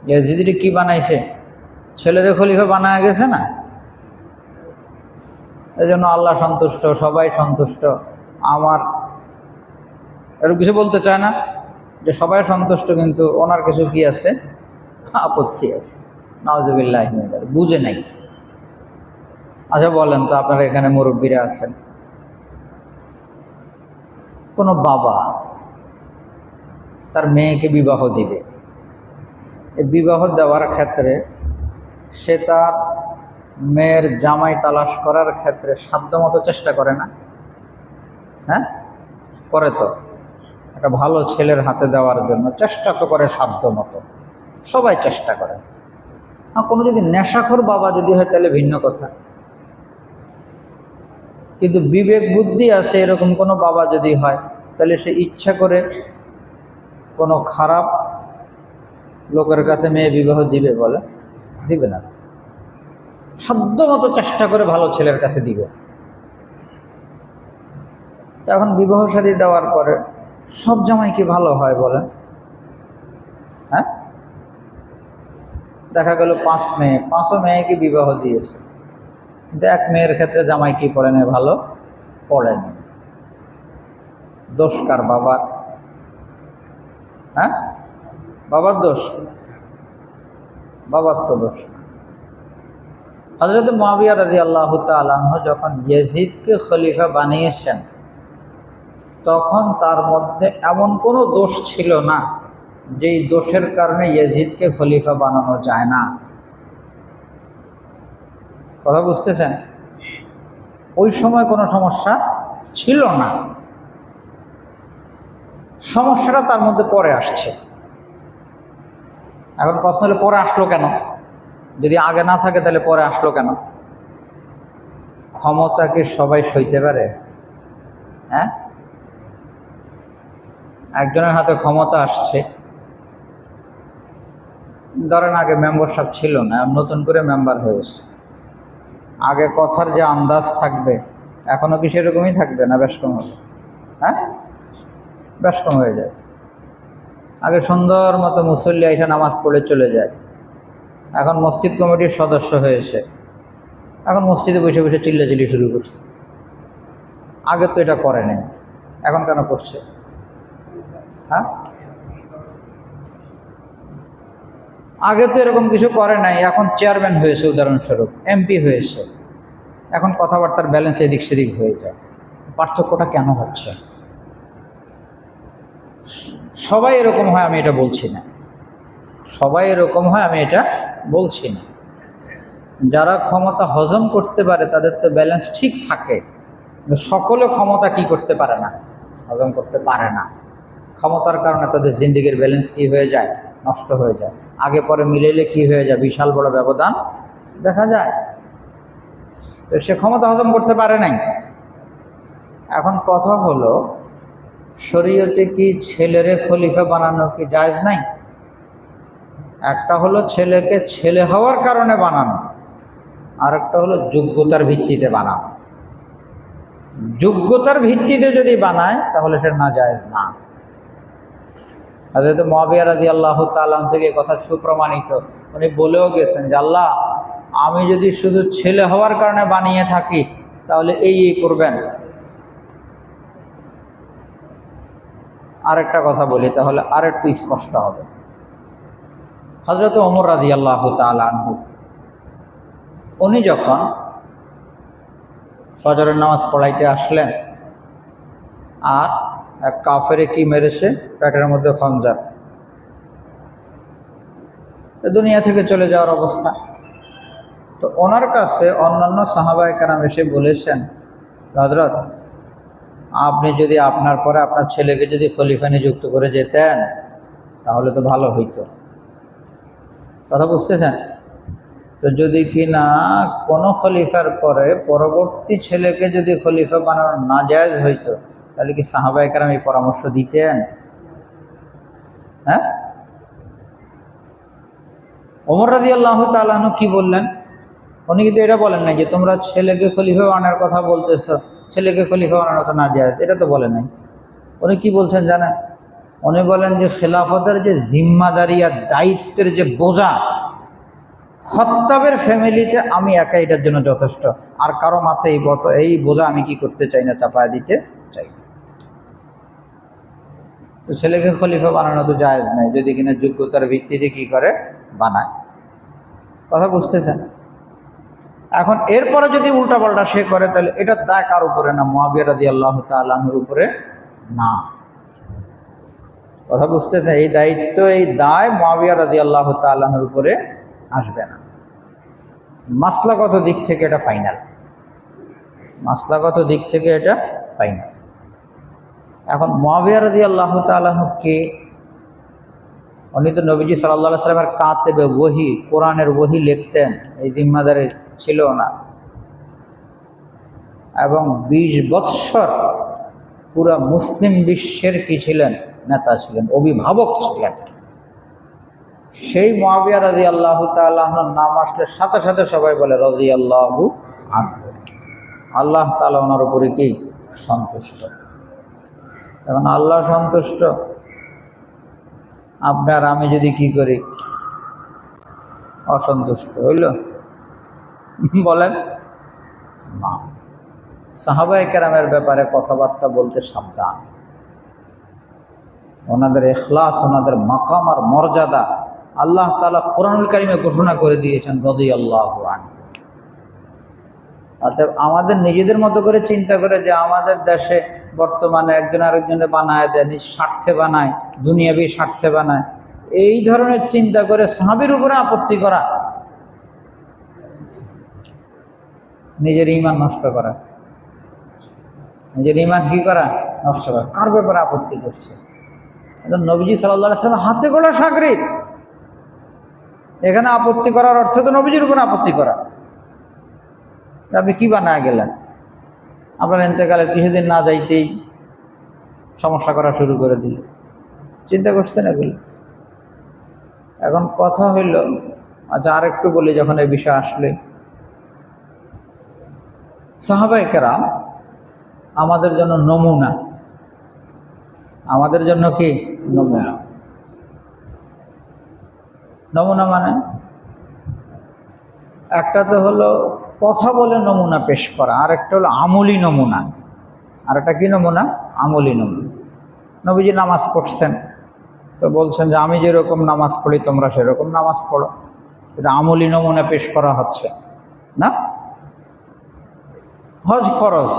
ইয়াজিদরে কি বানাইছে? ছেলেরে খলিফা বানায় গেছে না? এই জন্য আল্লাহ সন্তুষ্ট, সবাই সন্তুষ্ট। আমার এরকম কিছু বলতে চায় না যে সবাই সন্তুষ্ট, কিন্তু ওনার কিছু কি আছে? আপত্তি আছে। নাউজুবিল্লাহ, বুঝে নাই। আচ্ছা বলেন তো, আপনারা এখানে মুরব্বীরা আছেন, কোনো বাবা তার মেয়েকে বিবাহ দিবে, এই বিবাহ দেওয়ার ক্ষেত্রে সে তার মেয়ের জামাই তালাশ করার ক্ষেত্রে সাধ্যমতো চেষ্টা করে না? হ্যাঁ, করে তো। একটা ভালো ছেলের হাতে দেওয়ার জন্য চেষ্টা তো করে সাধ্যমতো, সবাই চেষ্টা করে। কোনো যদি নেশাখোর বাবা যদি হয় তাহলে ভিন্ন কথা, কিন্তু বিবেক বুদ্ধি আছে এরকম কোনো বাবা যদি হয়, তাহলে সে ইচ্ছা করে কোনো খারাপ লোকের কাছে মেয়ে বিবাহ দিবে? বলে দিবে না। সাধ্যমতো চেষ্টা করে ভালো ছেলের কাছে দিবে। তখন বিবাহ শাদী দেওয়ার পরে সব জামাই কি ভালো হয় বলেন? হ্যাঁ, দেখা গেল 5 মেয়ে, 5ও মেয়েকে বিবাহ দিয়েছে, কিন্তু এক মেয়ের ক্ষেত্রে জামাই কি পড়ে নেই? ভালো পড়েনি। দোষ কার? বাবার। হ্যাঁ, বাবার দোষ? বাবার তো দোষ। হযরত মুআবিয়া রাদিয়াল্লাহু তাআলা আনহু যখন ইয়াজিদকে খলিফা বানিয়েছেন, তখন তার মধ্যে এমন কোনো দোষ ছিল না যেই দোষের কারণে ইয়াজিদকে খলিফা বানানো যায় না। কথা বুঝতেছেন? ওই সময় কোনো সমস্যা ছিল না। সমস্যাটা তার মধ্যে পরে আসছে। এখন প্রশ্ন হলো, পরে আসলো কেন? যদি আগে না থাকে তাহলে পরে আসলো কেন? ক্ষমতা কি সবাই সইতে পারে? হ্যাঁ, একজনের হাতে ক্ষমতা আসছে, ধরেন আগে মেম্বারশিপ ছিল না, নতুন করে মেম্বার হয়েছে, আগে কথার যে আন্দাজ থাকবে এখনো কি সেরকমই থাকবে না বেশ কম হবে? হ্যাঁ, বেশ কম হয়ে যায়। আগে সুন্দর মতো মুসল্লি আইসা নামাজ পড়ে চলে যায়, এখন মসজিদ কমিটির সদস্য হয়েছে, এখন মসজিদে বসে বসে চিল্লাচিল্লি শুরু করছে। আগে তো এটা করে নাই, এখন কেন করছে? হ্যাঁ, আগে তো এরকম কিছু করে নাই, এখন চেয়ারম্যান হয়েছে, উদাহরণস্বরূপ এমপি হয়েছে, এখন কথাবার্তার ব্যালেন্স এদিক সেদিক হয়ে যায়। পার্থক্যটা কেন হচ্ছে? সবাই এরকম হয় আমি এটা বলছি না, সবাই এরকম হয় আমি এটা বলছি না। যারা ক্ষমতা হজম করতে পারে তাদের তো ব্যালেন্স ঠিক থাকে, সকলে ক্ষমতা কি করতে পারে না? হজম করতে পারে না। ক্ষমতার কারণে তাদের জিন্দেগির ব্যালেন্স কি হয়ে যায়? নষ্ট হয়ে যায়। আগে পরে মিলাইলে কি হয়ে যায়? বিশাল বড় ব্যবধান দেখা যায়। তো সে ক্ষমতা হজম করতে পারে নাই। এখন কথা হলো, শরীয়তে কি ছেলেরে খলিফা বানানো কি জায়েজ নাই? একটা হলো ছেলেকে ছেলে হওয়ার কারণে বানানো, আর একটা হলো যোগ্যতার ভিত্তিতে বানানো। যোগ্যতার ভিত্তিতে যদি বানায় তাহলে সে নাজায়েজ না। হযরত মুআবিয়া রাদিয়াল্লাহু তাআলা থেকে কথা সুপ্রমাণিত। উনি বলেও গেছেন যে, আল্লাহ, আমি যদি শুধু ছেলে হওয়ার কারণে বানিয়ে থাকি তাহলে এই করবেন। আরেকটা কথা বলি, তাহলে আরেকটু স্পষ্ট হবে। হযরত ওমর রাদিয়াল্লাহু তাআলা আনহু, উনি যখন ফজরের নামাজ পড়াইতে আসলেন, আর এক কাফেরে কি মেরেছে? পেটের মধ্যে খঞ্জার, দুনিয়া থেকে চলে যাওয়ার অবস্থা। তো ওনার কাছে অন্যান্য সাহাবায়ে কেরাম এসে বলেছেন, হযরত, আপনি যদি আপনার পরে আপনার ছেলেকে যদি খলিফা নিযুক্ত করে যেতেন তাহলে তো ভালো হইতো। কথা বুঝতেছেন? তো যদি কিনা কোনো খলিফার পরে পরবর্তী ছেলেকে যদি খলিফা বানানো নাজায়েজ হইতো, তাহলে কি সাহাবায়ে কেরাম এই পরামর্শ দিতেন? হ্যাঁ, ওমর রাদিয়াল্লাহু তাআলা আনহু কি বললেন? উনি কিন্তু এটা বলেন নাই যে তোমরা ছেলেকে খলিফা বানানোর কথা বলতেছ, ছেলেকে খলিফা বানানো তো নাজায়েজ, এটা তো বলেন নাই। উনি কি বলছেন জানেন? উনি বলেন যে খেলাফতের যে জিম্মাদারি আর দায়িত্বের যে বোঝা, খত্তাবের ফ্যামিলিতে আমি একা এটার জন্য যথেষ্ট, আর কারো মাথায় এই বোঝা আমি কি করতে চাই না, চাপায় দিতে চাই। তো ছেলেকে খলিফা বানানো তো জায়েজ নাই, যদি কিনা যোগ্যতার ভিত্তিতে কি করে বানায়। কথা বুঝতেছেন? এখন এরপরে যদি উল্টাপাল্টা সে করে, তাহলে এটার দায় কার উপরে? না, মুআবিয়া রাদিয়াল্লাহু তাআলা আনহুর উপরে না। কথা বুঝতেছেন? এই দায়িত্ব, এই দায় মুআবিয়া রাদিয়াল্লাহু তাআলা আনহুর উপরে আসবে না। মাসলাগত দিক থেকে এটা ফাইনাল, মাসলাগত দিক থেকে এটা ফাইনাল। এখন মুআবিয়া রাদিয়াল্লাহু তাআলা আনহু কে? উনি তো নবীজি সাল্লাল্লাহু আলাইহি ওয়াসাল্লামের কাতেবে ওহী, কোরআনের ওহী লিখতেন, এই জিম্মাদারি ছিল না। এবং 20 বৎসর পুরা মুসলিম বিশ্বের কি ছিলেন? নেতা ছিলেন, অভিভাবক ছিলেন। সেই মুআবিয়া রাদিয়াল্লাহু তাআলা আনহুর নাম আসলে সাথে সাথে সবাই বলে রাদিয়াল্লাহু আনহু। আল্লাহ তাআলা ওনার উপরে কি সন্তুষ্ট। এখন আল্লাহ সন্তুষ্ট, আপনার আমি যদি কি করি, অসন্তুষ্ট হইল? বলেন না। সাহাবায়ে কেরামের ব্যাপারে কথাবার্তা বলতে সাবধান। ওনাদের ইখলাস, ওনাদের মাকাম আর মর্যাদা আল্লাহ তাআলা কোরআনুল কারীমে ঘোষণা করে দিয়েছেন রাদিয়াল্লাহু আনহু। অতএব আমাদের নিজেদের মতো করে চিন্তা করে যে আমাদের দেশে বর্তমানে একজন আরেকজনে বানায় দেয়, নিজ স্বার্থে বানায়, দুনিয়াবি স্বার্থে বানায়, এই ধরনের চিন্তা করে সাহাবীর উপরে আপত্তি করা, নিজের ঈমান নষ্ট করা। নিজের ঈমান কি করা? নষ্ট করা। কার ব্যাপারে আপত্তি করছে? নবীজি সাল্লাল্লাহু আলাইহি ওয়াসাল্লাম হাতে গড়া শাগরিদ। এখানে আপত্তি করার অর্থ তো নবীজির উপর আপত্তি করা। আপনি কি বানায় গেলেন? আপনার ইন্তেকালের কিছুদিন না যাইতেই সমস্যা করা শুরু করে দিল। চিন্তা করছেন এগুলো? এখন কথা হইল, আচ্ছা আরেকটু বলি, যখন এই বিষয় আসলে, সাহাবায়ে কেরাম আমাদের জন্য নমুনা। আমাদের জন্য কি নমুনা? নমুনা মানে একটা তো হলো কথা বলে নমুনা পেশ করা, আর একটা হলো আমলি নমুনা। আর একটা কি নমুনা? আমলি নমুনা। নবীজি নামাজ পড়ছেন, তো বলছেন যে আমি যেরকম নামাজ পড়ি তোমরা সেরকম নামাজ পড়ো। এটা আমলি নমুনা পেশ করা হচ্ছে না? হজ ফরজ,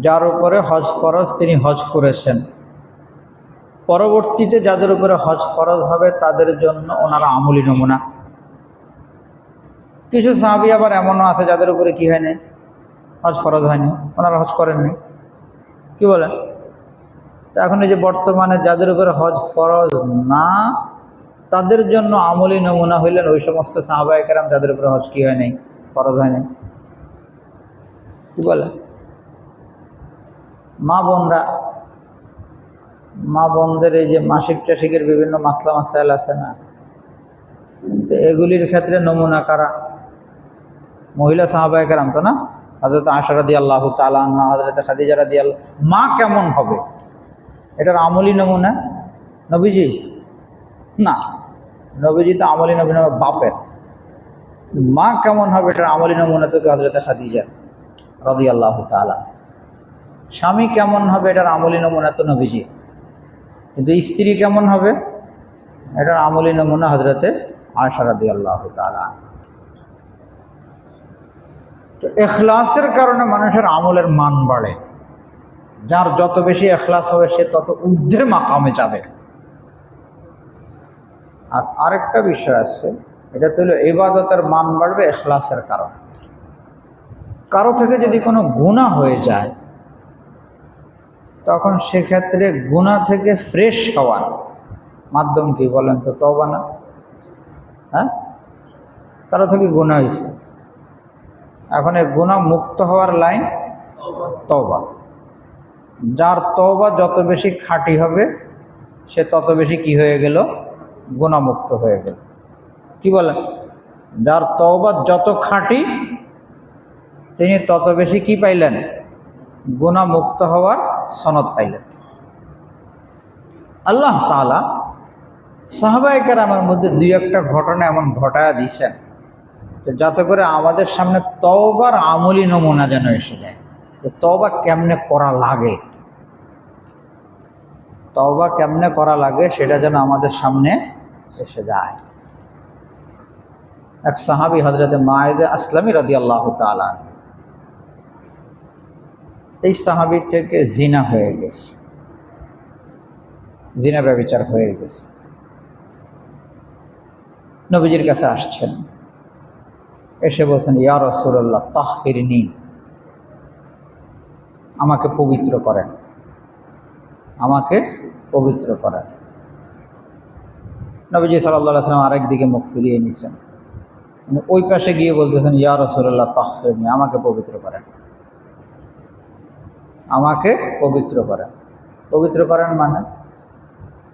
যার উপরে হজ ফরজ তিনি হজ করেছেন, পরবর্তীতে যাদের উপরে হজ ফরজ হবে তাদের জন্য ওনারা আমলি নমুনা। কিছু সাহাবী আবার এমনও আছে যাদের উপরে কি হয়নি, হজ ফরজ হয়নি, ওনারা হজ করেননি। কি বলেন? এখন এই যে বর্তমানে যাদের উপরে হজ ফরজ না, তাদের জন্য আমলি নমুনা হইলেন ওই সমস্ত সাহাবায়ে কেরাম যাদের উপরে হজ কি হয়নি, ফরজ হয়নি। কি বলে? মা বোনরা, মা বোনদের এই যে মাসিক টাসিকের বিভিন্ন মাসলা মাসাইল আছে না, তো এগুলির ক্ষেত্রে নমুনা কারা? মহিলা সাহাবায়ে কেরাম তো না? হযরত আয়েশা রাদিয়াল্লাহু তাআলা আনহা, হযরত খাদিজা রাদিয়াল্লাহু। মা কেমন হবে এটার আমলি নমুনা নবীজি না। নবীজি তো আমলি নমুনা বাপের। মা কেমন হবে এটার আমলি নমুনা তো হযরত খাদিজা রাদিয়াল্লাহু তাআলা। স্বামী কেমন হবে এটার আমলি নমুনা তো নবীজি। কিন্তু স্ত্রী কেমন হবে এটার আমলি নমুনা হযরতে আয়েশা রাদিয়াল্লাহু তাআলা। তো ইখলাসের কারণে মানুষের আমলের মান বাড়ে। যার যত বেশি ইখলাস হবে সে তত ঊর্ধ্বের মাকামে যাবে। আর আরেকটা বিষয় আছে, এটা তো হলো ইবাদতের মান বাড়বে ইখলাসের কারণে। কারো থেকে যদি কোনো গুনাহ হয়ে যায়, তখন সেক্ষেত্রে গুনাহ থেকে ফ্রেশ হওয়ার মাধ্যম কি বলেন তো? তওবা না? হ্যাঁ, কারো থেকে গুনাহ হয়েছে, এখন এই গুনাহ মুক্ত হওয়ার লাইন তওবা। যার তওবা যত বেশি খাঁটি হবে সে তত বেশি কি হয়ে গেল? গুনাহমুক্ত হয়ে গেল। কি বলেন? যার তওবা যত খাঁটি তিনি তত বেশি কি পাইলেন? গুনাহমুক্ত হওয়ার সনদ পাইলেন। আল্লাহ তাআলা সাহাবায়ে কেরামের মধ্যে দুই একটা ঘটনা এমন ঘটায়া দিয়েছেন যাতে করে আমাদের সামনে তওবার আমলি নমুনা যেন এসে যায়, যে তওবা কেমনে করা লাগে, তওবা কেমনে করা লাগে সেটা যেন আমাদের সামনে এসে যায়। এক সাহাবী হযরত মায়েদে আসলামী রাদিয়াল্লাহু তাআলা, এই সাহাবীর থেকে জিনা হয়ে গেছে, জিনা ব্যভিচার হয়ে গেছে। নবীজির কাছে আসছেন, এসে বলছেন, ইয়া রাসূলুল্লাহ তাহহিরনি, আমাকে পবিত্র করেন, আমাকে পবিত্র করেন। নবীজি সাল্লাল্লাহু আলাইহি ওয়াসাল্লাম আরেক দিকে মুখ ফিরিয়ে নিয়েছেন, ওই পাশে গিয়ে বলতেছেন, ইয়া রাসূলুল্লাহ তাহহিরনি, আমাকে পবিত্র করেন, আমাকে পবিত্র করেন। পবিত্র করেন মানে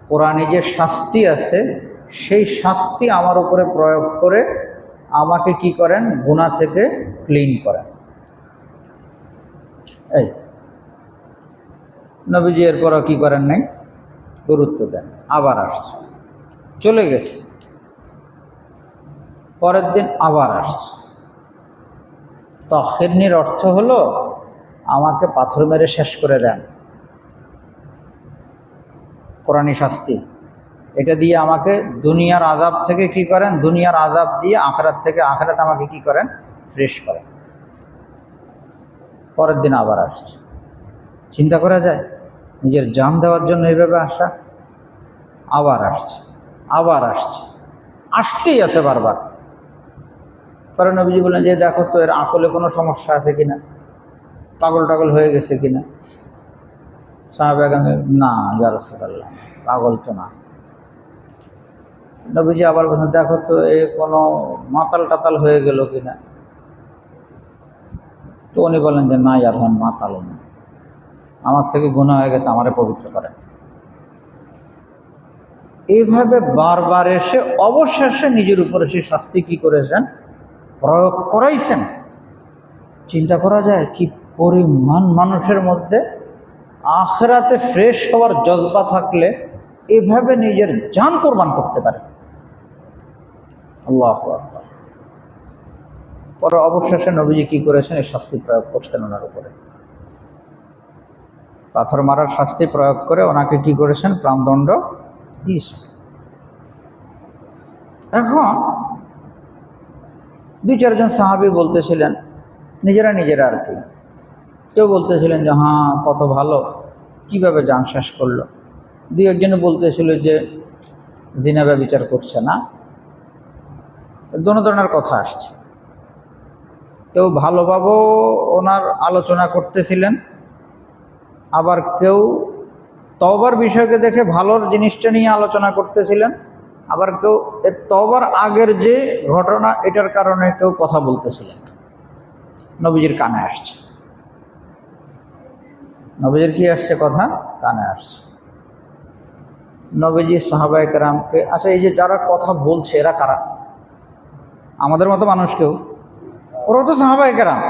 কোরআনে যে শাস্তি আছে সেই শাস্তি আমার উপরে প্রয়োগ করে আমাকে কি করেন, গুনাহ থেকে ক্লিন করেন। এই নবীজি এরপরও কি করেন নাই, গুরুত্ব দেন। আবার আসছে, চলে গেছে, পরের দিন আবার আসছে। তাহহিরনির অর্থ হলো আমাকে পাথর মেরে শেষ করে দেন, কোরআনী শাস্তি। এটা দিয়ে আমাকে দুনিয়ার আযাব থেকে কি করেন, দুনিয়ার আযাব দিয়ে আখিরাত থেকে, আখিরাত আমাকে কি করেন, ফ্রেশ করেন। পরের দিন আবার আসছে। চিন্তা করা যায় নিজের জান দেওয়ার জন্য এইভাবে আসা। আবার আসছে, আবার আসছে, আসতেই আছে বারবার। পরে নবীজি বললেন যে দেখো তো এর আকলে কোনো সমস্যা আছে কিনা, পাগল টাগল হয়ে গেছে কিনা। সাহাবায়ে না ইয়া রাসূলুল্লাহ, পাগল তো না। নবীজি আবার বলছেন দেখো তো এ কোনো মাতাল টাতাল হয়ে গেল কিনা। তো উনি বলেন যে না ইয়ার হন, মাতাল না, আমার থেকে গুনাহ হয়ে গেছে, আমারে পবিত্র করেন। এইভাবে বারবার এসে অবশেষে নিজের উপরে সেই শাস্তি কি করেছেন, প্রয়োগ করাইছেন। চিন্তা করা যায় কি পরিমাণ মানুষের মধ্যে আখিরাতে ফ্রেশ হওয়ার জজবা থাকলে এভাবে নিজের জান কোরবান করতে পারে। আল্লাহু আকবার। পরে অবশেষে নবীজি কি করেছেন, এই শাস্তি প্রয়োগ করছেন ওনার উপরে, পাথর মারার শাস্তি প্রয়োগ করে ওনাকে কি করেছেন, প্রাণদণ্ড দিয়েছেন। এখন দুই চারজন সাহাবী বলতেছিলেন নিজেরা নিজেরা আর কি, কেউ বলতেছিলেন যে হ্যাঁ কত ভালো, কিভাবে জান শেষ করলো। দুই একজনে বলতেছিল যে জিনা ব্যভিচার করছে না। দোনো ধরনের কথা আসছে। কেউ ভালোভাবেও ওনার আলোচনা করতেছিলেন, আবার কেউ তওবার বিষয়কে দেখে ভালোর জিনিসটা নিয়ে আলোচনা করতেছিলেন, আবার কেউ এর তওবার আগের যে ঘটনা এটার কারণে কেউ কথা বলতেছিলেন। নবীজির কানে আসছে, নবীজির কি আসছে, কথা কানে আসছে। নবীজি সাহাবায়ে কেরামকে, আচ্ছা এই যে যারা কথা বলছে এরা কারা? আমাদের মতো মানুষ কেউ, ওরা তো সাহাবায়ে কেরাম,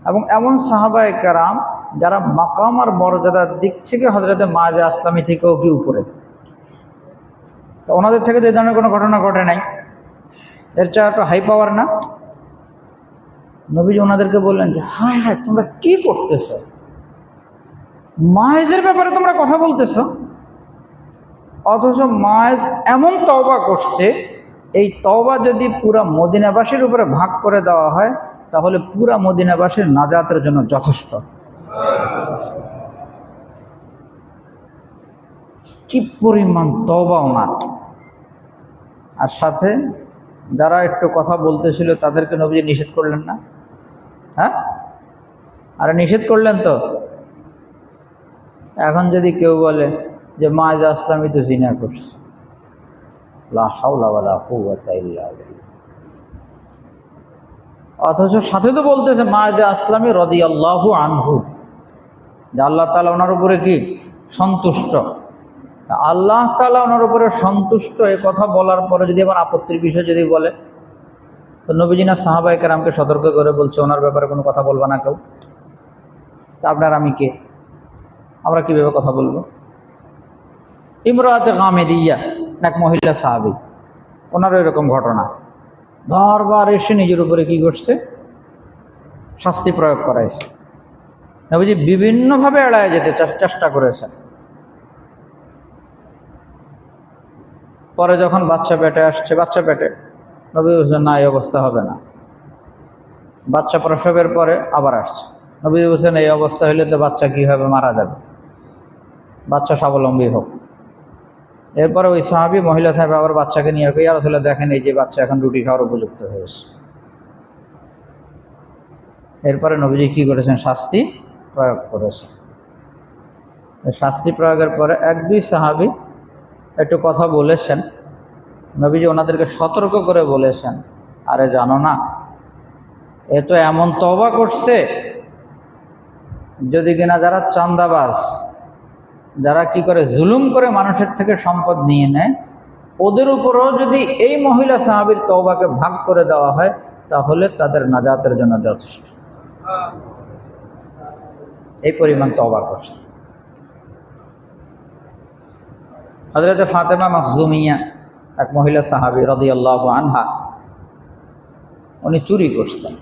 এবং এমন সাহাবায়ে কেরাম যারা মাকাম আর মর্যাদার দিক থেকে হযরতে মায়েদে আসলামী থেকেও কি উপরে। তো ওনাদের থেকে যে ধরনের কোনো ঘটনা ঘটে নাই, এর চেয়ে একটু হাই পাওয়ার না? নবীজি ওনাদেরকে বললেন যে হায় হায় তোমরা কি করতেছ, মায়েজের ব্যাপারে তোমরা কথা বলতেছ, অথচ মায়েজ এমন তওবা করছে, এই তওবা যদি পুরা মদিনাবাসীর উপরে ভাগ করে দেওয়া হয় তাহলে পুরা মদিনাবাসীর নাজাতের জন্য যথেষ্ট। কি পরিমাণ তওবা ওনার। আর সাথে যারা একটু কথা বলতেছিল তাদেরকে নবীজি নিষেধ করলেন না? হ্যাঁ, আরে নিষেধ করলেন তো। এখন যদি কেউ বলে যে মায়েদে আসলামী তো জিনা করছে, লা হাওলা ওয়ালা কুওয়াতা ইল্লা বিল্লাহ, অথচ সাথে তো বলতেছে মায়েদে আসলামী রাদিয়াল্লাহু আনহু, যে আল্লাহ তাআলা ওনার উপরে কি সন্তুষ্ট। আল্লাহ তাআলা ওনার উপরে সন্তুষ্ট এই কথা বলার পরে যদি আবার আপত্তির বিষয় যদি বলে, তো নবীজি না সাহাবায়ে কেরামকে সতর্ক করে বলছে ওনার ব্যাপারে কোনো কথা বলবা না কেউ। তা আপনার আমি কে, আমরা কীভাবে কথা বলবো? ইমরাতে গামেদিয়া, এক মহিলা সাহাবী, ওনারও এরকম ঘটনা। বারবার এসে নিজের উপরে কি করছে, শাস্তি প্রয়োগ করাইছে। নবীজি বিভিন্নভাবে এড়ায় যেতে চেষ্টা করেছেন। পরে যখন বাচ্চা পেটে আসছে, বাচ্চা পেটে, নবী বলছেন না, এই অবস্থা হবে না। বাচ্চা প্রসবের পরে আবার আসছে, নবী বলছেন এই অবস্থা হলে তো বাচ্চা কি হবে, মারা যাবে, বাচ্চা স্বাবলম্বী হোক। এরপরে ওই সাহাবী মহিলা সাহেব আবার বাচ্চাকে নিয়ে ইয়া রাসূলুল্লাহ দেখেন এই যে বাচ্চা এখন রুটি খাওয়ার উপযুক্ত হয়েছে। এরপরে নবীজি কি করেছেন, শাস্তি প্রয়োগ করেছে। শাস্তি প্রয়োগের পরে এক দুই সাহাবী একটু কথা বলেছেন, নবীজি ওনাদেরকে সতর্ক করে বলেছেন, আরে জানো না, এ তো এমন তওবা করছে যদি কিনা যারা চাঁদাবাজ, যারা কি করে জুলুম করে মানুষের থেকে সম্পদ নিয়ে নেয়, ওদের উপরও যদি এই মহিলা সাহাবীর তওবাকে ভাগ করে দেওয়া হয় তাহলে তাদের নাজাতের জন্য যথেষ্ট। এই পরিমাণ তওবা করছে। হযরত ফাতেমা মখজুমিয়া, এক মহিলা সাহাবী রাদিয়াল্লাহু আনহা, উনি চুরি করছেন।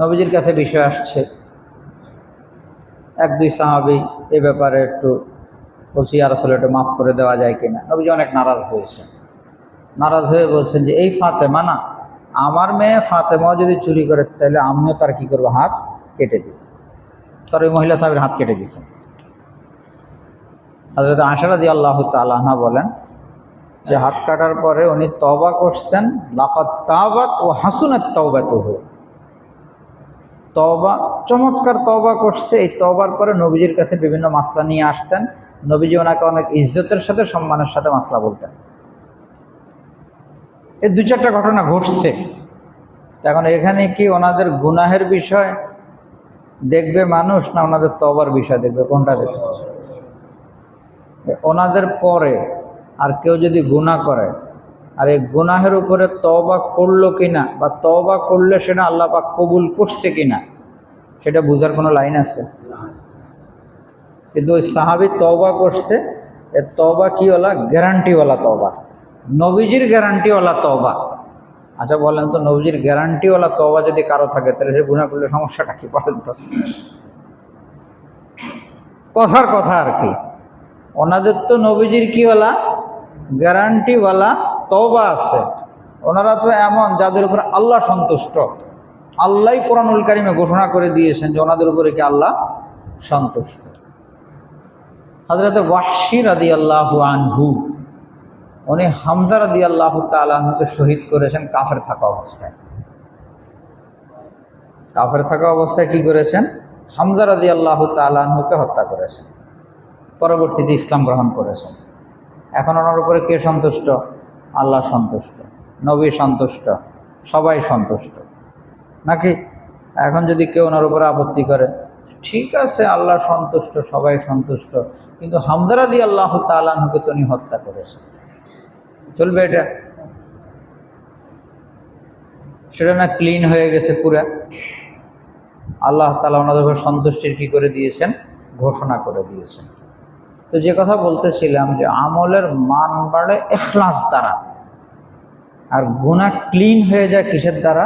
নবীজির কাছে বিষয় আসছে, এক দুই সাহাবী এ ব্যাপারে একটু বলছি, ইয়া রাসূলুল্লাহ একটু মাফ করে দেওয়া যায় কিনা। নবীজি অনেক নারাজ হয়েছেন। নারাজ হয়ে বলছেন যে এই ফাতেমা না, আমার মেয়ে ফাতেমাও যদি চুরি করে তাহলে আমিও তার কি করবো, হাত কেটে দিব। তার ওই মহিলা সাহাবীর হাত কেটে দিয়েছেন। হযরত আয়েশা রাদিয়াল্লাহু তাআলা আনহা বলেন যে হাত কাটার পরে উনি তওবা করছেন, লাকাদ তাবাত ওয়া হাসুনাত তাওবাতুহু, তওবা চমৎকার তওবা করছে। এই তওবার পরে নবীজির কাছে বিভিন্ন মাসলা নিয়ে আসতেন, নবীজি ওনাকে অনেক ইজ্জতের সাথে সম্মানের সাথে মাসলা বলতেন। এই দু চারটা ঘটনা ঘটছে। এখন এখানে কি ওনাদের গুনাহের বিষয় দেখবে মানুষ, না ওনাদের তওবার বিষয় দেখবে, কোনটা দেখবে? ওনাদের পরে আর কেউ যদি গুনাহ করে আর এই গুনাহের উপরে তওবা করলো কিনা, বা তওবা করলে সেটা আল্লাহ পাক কবুল করছে কিনা, সেটা বোঝার কোনো লাইন আছে? কিন্তু ওই সাহাবী তওবা করছে, এর তওবা কি ওলা, গ্যারান্টিওয়ালা তওবা, নবীজির গ্যারান্টিওয়ালা তওবা। আচ্ছা বলেন তো, নবীজির গ্যারান্টিওয়ালা তওবা যদি কারো থাকে তাহলে সে গুনাহ করলে সমস্যাটা কি বলেন তো? কথার কথা আর কি, ওনাদের তো নবীজির কিওয়ালা, গ্যারান্টিওয়ালা তওবা আছে। ওনারা তো এমন যাদের উপরে আল্লাহ সন্তুষ্ট। আল্লাহই কোরআনুল কারিমে ঘোষণা করে দিয়েছেন যে ওনাদের উপরে কি আল্লাহ সন্তুষ্ট। হযরত ওয়াহশী রাদিয়াল্লাহু আনহু, উনি হামজা রাদিয়াল্লাহু তাআলা আনহুকে শহীদ করেছেন কাফের থাকা অবস্থায়। কাফের থাকা অবস্থায় কি করেছেন, হামজা রাদিয়াল্লাহু তাআলা আনহুকে হত্যা করেছেন। পরবর্তীতে ইসলাম গ্রহণ করেছেন। এখন ওনার উপরে কে সন্তুষ্ট? আল্লাহ সন্তুষ্ট, নবী সন্তুষ্ট, সবাই সন্তুষ্ট নাকি? এখন যদি কেউ ওনার উপরে আপত্তি করে, ঠিক আছে আল্লাহ সন্তুষ্ট, সবাই সন্তুষ্ট, কিন্তু হামজা রাদিয়াল্লাহু তাআলা আনহুকে তো উনি হত্যা করেছেন, চলবে এটা? সেটা না ক্লিন হয়ে গেছে পুরা? আল্লাহ তাআলা ওনাদের উপর সন্তুষ্টির কি করে দিয়েছেন, ঘোষণা করে দিয়েছেন। তো যে কথা বলতেছিলাম যে আমলের মান বাড়ে ইখলাস দ্বারা, আর গুনাহ ক্লিন হয়ে যায় কিসের দ্বারা?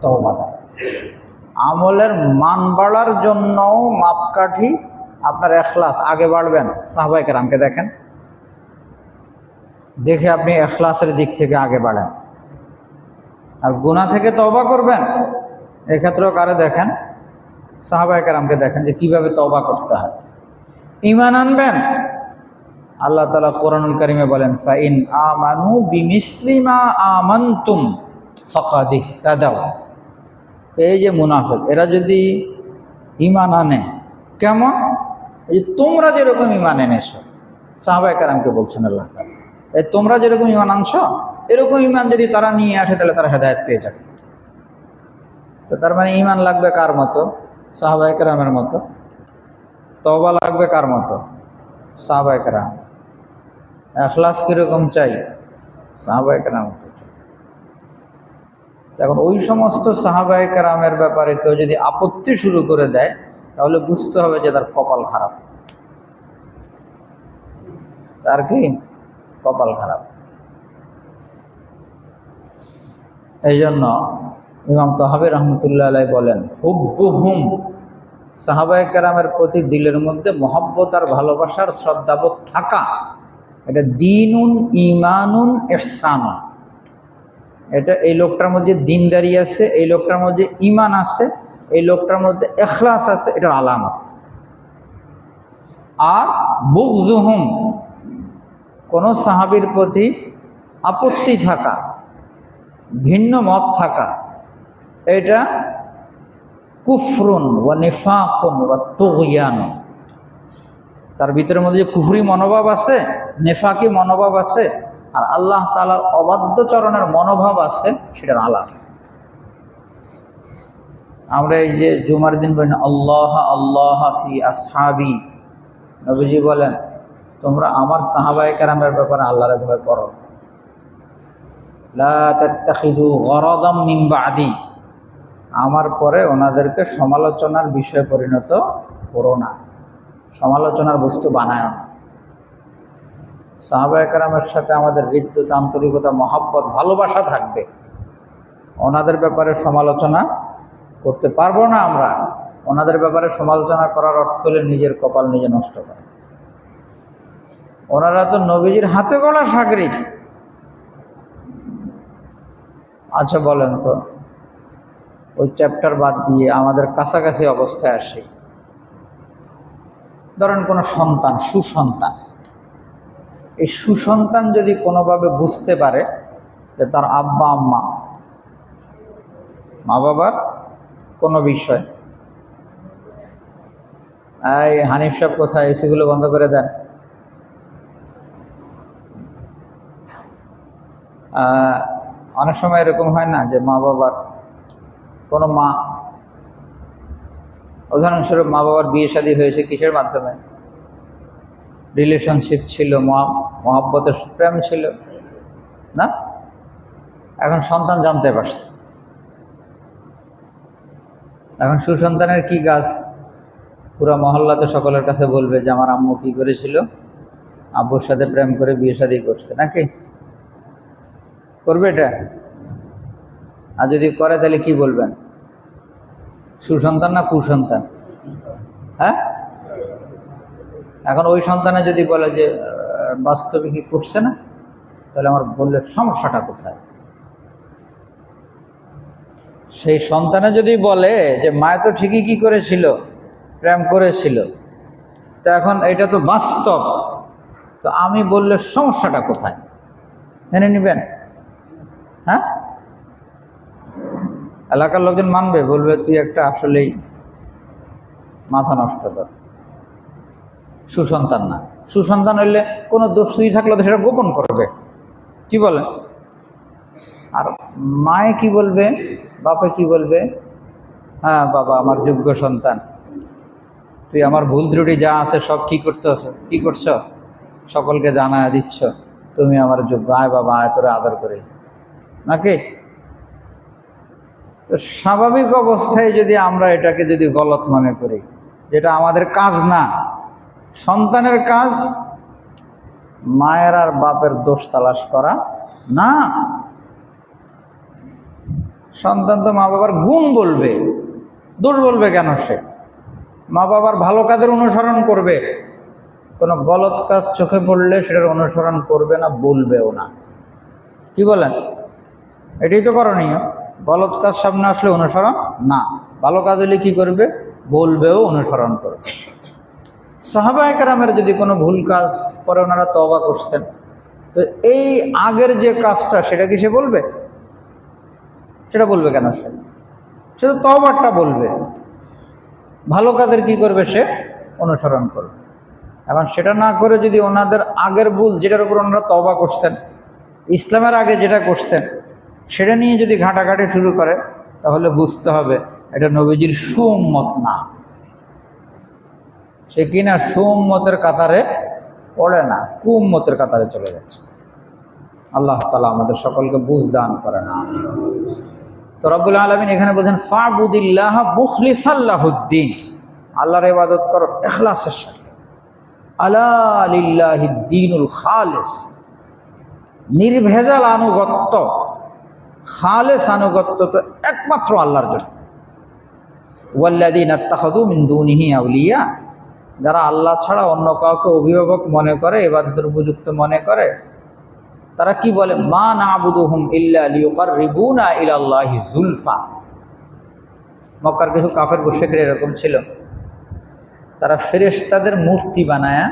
তওবা দ্বারা। আমলের মান বাড়ার জন্য মাপকাঠি আপনার ইখলাস, আগে বাড়বেন। সাহাবায়ে কেরামকে দেখেন, দেখে আপনি ইখলাসের দিক থেকে আগে বাড়েন। আর গুনাহ থেকে তওবা করবেন, এক্ষেত্রেও কারে দেখেন? সাহাবায়ে কেরামকে দেখেন যে কিভাবে তওবা করতে হয়। ঈমান আনবেন, আল্লাহ তাআলা কোরআনুল কারীমে বলেন, ফাইন আমানু বিমিসলি মা আমানতুম ফাকাদ ইহতাদাও। এই যে মুনাফিক, এরা যদি ঈমান আনে, কেমন? এই তোমরা যেরকম ঈমান এনেছো, সাহাবায়ে কেরামকে বলছেন আল্লাহ তাআলা, এই তোমরা যেরকম ঈমান আনছো এরকম ঈমান যদি তারা নিয়ে আসে তাহলে তারা হেদায়েত পেয়ে যাবে। তো তার মানে ঈমান লাগবে কার মতো? সাহাবায়ে কেরামের মতো। তওবা লাগবে কার মতো? সাহাবায়ে কেরাম। ইখলাস কীরকম চাই? সাহাবায়ে কেরাম। এখন ওই সমস্ত সাহাবায়ে কেরামের ব্যাপারে কেউ যদি আপত্তি শুরু করে দেয় তাহলে বুঝতে হবে যে তার কপাল খারাপ। তার কি কপাল খারাপ। এই জন্য ইমাম তাহাবী রহমতুল্লাহ আলাইহি বলেন, হুব্বুহুম, সাহাবায়ে কেরামের প্রতি দিলের মধ্যে মহব্বত আর ভালোবাসার শ্রদ্ধাবোধ থাকা, এটা দ্বীনুন ঈমানুন ইহসানুন। এটা এই লোকটার মধ্যে দ্বীনদারি আছে, এই লোকটার মধ্যে ঈমান আছে, এই লোকটার মধ্যে ইখলাস আছে, এটার আলামত। আর বুগযুহুম, কোন সাহাবীর প্রতি আপত্তি থাকা, ভিন্ন মত থাকা, এটা কুফরুন ওয়া নিফাকুন ওয়া তুগয়ান। তার ভিতরের মধ্যে যে কুফরি মনোভাব আছে, নেফাকি মনোভাব আছে, আর আল্লাহ তাআলার অবাধ্যচরণের মনোভাব আছে, সেটার আলাদা। আমরা এই যে জুমার দিন বলি আল্লাহ আল্লাহ ফি আসহাবি, নবীজি বলেন তোমরা আমার সাহাবায়ে কেরামের ব্যাপারে আল্লাহর ভয় করো। লা তাত্তাখিযু গরাদাম মিন বাদি, আমার পরে ওনাদেরকে সমালোচনার বিষয় পরিণত করো না, সমালোচনার বস্তু বানায় না। সাহাবায়ে কেরামের সাথে আমাদের হৃদ্যতা, আন্তরিকতা, মহব্বত, ভালোবাসা থাকবে। ওনাদের ব্যাপারে সমালোচনা করতে পারবো না আমরা। ওনাদের ব্যাপারে সমালোচনা করার অর্থ হলে নিজের কপাল নিজে নষ্ট করা। ওনারা তো নবীজির হাতে গড়া শাগরিদ। আচ্ছা বলেন তো, ওই চ্যাপ্টার বাদ দিয়ে আমাদের কাছাকাছি অবস্থায় আসি। ধরেন কোনো সন্তান, সুসন্তান, এই সুসন্তান যদি কোনোভাবে বুঝতে পারে যে তার আব্বা আম্মা, মা বাবার কোনো বিষয়, এই হানিফ সাহেব কোথায়, এসিগুলো বন্ধ করে দেন, অনেক সময় এরকম হয় না যে মা বাবার কোনো মা, উদাহরণস্বরূপ মা বাবার বিয়ে শাদী হয়েছে কিসের মাধ্যমে? রিলেশনশিপ ছিল, মহব্বতের প্রেম ছিল না। এখন সন্তান জানতে পারছে, এখন সুসন্তানের কি কাজ? পুরা মহল্লাতে সকলের কাছে বলবে যে আমার আম্মু কি করেছিল, আব্বুর সাথে প্রেম করে বিয়ে শাদী করছে, নাকি করবে এটা? আর যদি করে তাহলে কি বলবেন? সুসন্তান না কুসন্তান? হ্যাঁ, এখন ওই সন্তানে যদি বলে যে বাস্তবে কি করছে না, তাহলে আমার বললে সমস্যাটা কোথায়? সেই সন্তানে যদি বলে যে মায়ে তো ঠিকই কি করেছিল, প্রেম করেছিল, তো এখন এটা তো বাস্তব, তো আমি বললে সমস্যাটা কোথায়? মেনে নেবেন? হ্যাঁ, এলাকার লোকজন মানবে, বলবে তুই একটা আসলেই মাথা নষ্ট কর। সুসন্তান না, সুসন্তান হইলে কোনো দোষ থাকলে তো সেটা গোপন করবে, কি বলে? আর মায়ে কি বলবে, বাপে কি বলবে? হ্যাঁ বাবা, আমার যোগ্য সন্তান, তুই আমার ভুল ত্রুটি যা আছে সব কি করছ, সকলকে জানায় দিচ্ছ, তুমি আমার যোগ্য, আয় বাবা আয়, তোরে আদর করে, নাকি? তো স্বাভাবিক অবস্থায় যদি আমরা এটাকে যদি গলত মনে করি, যেটা আমাদের কাজ না, সন্তানের কাজ মায়ের আর বাপের দোষ তালাশ করা না। সন্তান তো মা বাবার গুণ বলবে, দোষ বলবে কেন? সে মা বাবার ভালো কাজের অনুসরণ করবে, কোনো গলত কাজ চোখে পড়লে সেটার অনুসরণ করবে না, বলবেও না, কি বলেন? এটাই তো করণীয়। গলত কাজ সামনে আসলে অনুসরণ না, ভালো কাজ হলে কি করবে? বলবেও, অনুসরণ করবে। সাহাবায়ে কেরামের যদি কোনো ভুল কাজ পরে ওনারা তওবা করছেন, তো এই আগের যে কাজটা সেটা কি সে বলবে? সেটা বলবে কেন? সে তো তওবারটা বলবে, ভালো কাজের কি করবে? সে অনুসরণ করবে। এখন সেটা না করে যদি ওনাদের আগের ভুল, যেটার উপর ওনারা তওবা করছেন, ইসলামের আগে যেটা করছেন, সেটা নিয়ে যদি ঘাটাঘাটি শুরু করে, তাহলে বুঝতে হবে এটা নবীজির সুম্মত না, সে কিনা সুম্মতের কাতারে পড়ে না, কুম্মতের কাতারে চলে যাচ্ছে। আল্লাহ তাআলা আমাদের সকলকে বুঝ দান করে না। তো রব্বুল আলামিন এখানে বলছেন ফাবুদিল্লাহ মুখলিসাল লাহুদ্দিন, আল্লাহর ইবাদত করো ইখলাসের সাথে। আলা লিল্লাহিদ দীনুল খালিস, নির্ভেজাল আনুগত্য, খালেস আনুগত্য তো একমাত্র আল্লাহর জন্য। ওয়াল্লাযীনা ইত্তাখাযু মিন দুনিহি আউলিয়া, যারা আল্লাহ ছাড়া অন্য কাউকে অভিভাবক মনে করে, ইবাদতের উপযুক্ত মনে করে, তারা কি বলে? মা না'বুদুহুম ইল্লা লিয়ুকাররিবুনা ইলাল্লাহি যুলফা। মক্কার কিছু কাফের মুশরিকরা এরকম ছিল, তারা ফেরেশতাদের মূর্তি বানায়া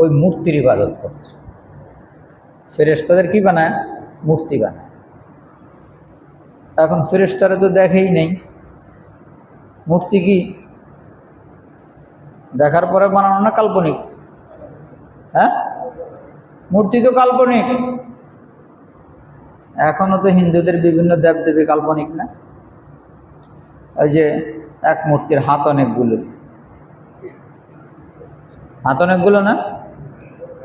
ওই মূর্তির ইবাদত করত। ফেরেশতাদের কি বানায়? মূর্তি বানায়। এখন ফেরেশতারা তো দেখেই নেই, মূর্তি কি দেখার পরে বানানো না কাল্পনিক? হ্যাঁ, মূর্তি তো কাল্পনিক। এখনো তো হিন্দুদের বিভিন্ন দেবদেবী কাল্পনিক না? ওই যে এক মূর্তির হাত অনেকগুলো, হাত অনেকগুলো না,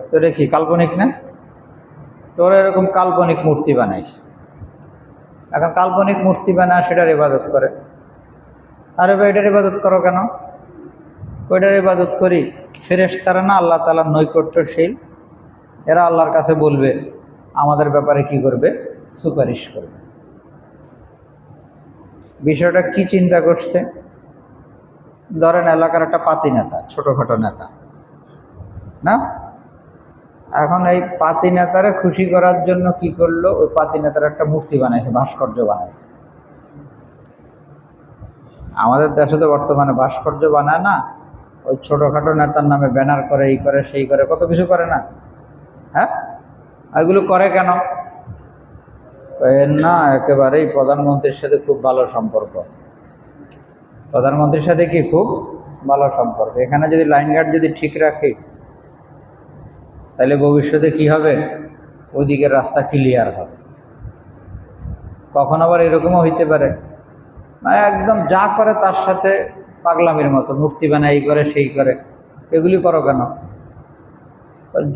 তো এটা কি কাল্পনিক না? তোরা এরকম কাল্পনিক মূর্তি বানাইস। এখন কাল্পনিক মূর্তি বানায় সেটার ইবাদত করে। আরে ভাই, এটার ইবাদত করো কেন? ওইটার ইবাদত করি। ফেরেশতারা না আল্লাহ তাআলার নৈকট্যশীল, এরা আল্লাহর কাছে বলবে, আমাদের ব্যাপারে কি করবে? সুপারিশ করবে। বিষয়টা কি চিন্তা করছে? ধরেন এলাকার একটা পাতি নেতা, ছোটোখাটো নেতা না, এখন এই পাতি নেতারে খুশি করার জন্য কি করলো? ওই পাতি নেতার একটা মূর্তি বানাইছে, ভাস্কর্য বানাইছে। আমাদের দেশে তো বর্তমানে ভাস্কর্য বানায় না, ওই ছোটোখাটো নেতার নামে ব্যানার করে, এই করে সেই করে, কত কিছু করে না? হ্যাঁ, এগুলো করে কেন? না, একেবারেই প্রধানমন্ত্রীর সাথে খুব ভালো সম্পর্ক। প্রধানমন্ত্রীর সাথে কি খুব ভালো সম্পর্ক। এখানে যদি লাইনঘাট যদি ঠিক রাখে, তাহলে ভবিষ্যতে কি হবে? ওইদিকের রাস্তা ক্লিয়ার হবে। কখন আবার এরকমও হইতে পারে, মানে একদম যা করে তার সাথে পাগলামির মতো, মূর্তি বানায়, এই করে সেই করে। এগুলি করো কেন?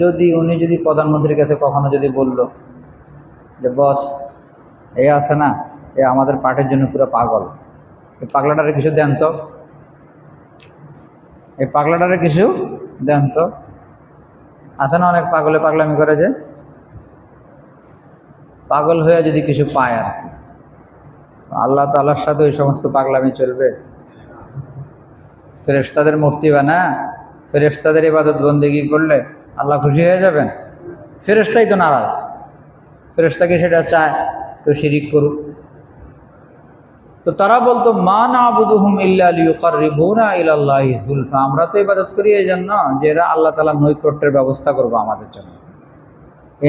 যদি উনি যদি প্রধানমন্ত্রীর কাছে কখনো যদি বলল যে বস, এ আছে না, এ আমাদের পার্টির জন্য পুরো পাগল, এই পাগলাটারে কিছু দেন তো, এই পাগলাটারে কিছু দেন তো। আছে না অনেক পাগলে পাগলামি করে, যে পাগল হয়ে যদি কিছু পায় আর কি। আল্লাহ তাআলার সাথে ওই সমস্ত পাগলামি চলবে? ফেরেশতাদের মূর্তি বানা, ফেরেশতাদের ইবাদত বন্দেগী করলে আল্লাহ খুশি হয়ে যাবেন? ফেরেশতাই তো নারাজ। ফেরেশতাকে সেটা চায় কেউ শিরিক করুক। তো তারা বলতো মা না'বুদুহুম ইল্লা লিয়ুকাররিবুনা ইলাল্লাহি যুলফা, আমরা তো ইবাদত করি এই জন্য যে এরা আল্লাহ তাআলার নৈকট্যের ব্যবস্থা করবে আমাদের জন্য।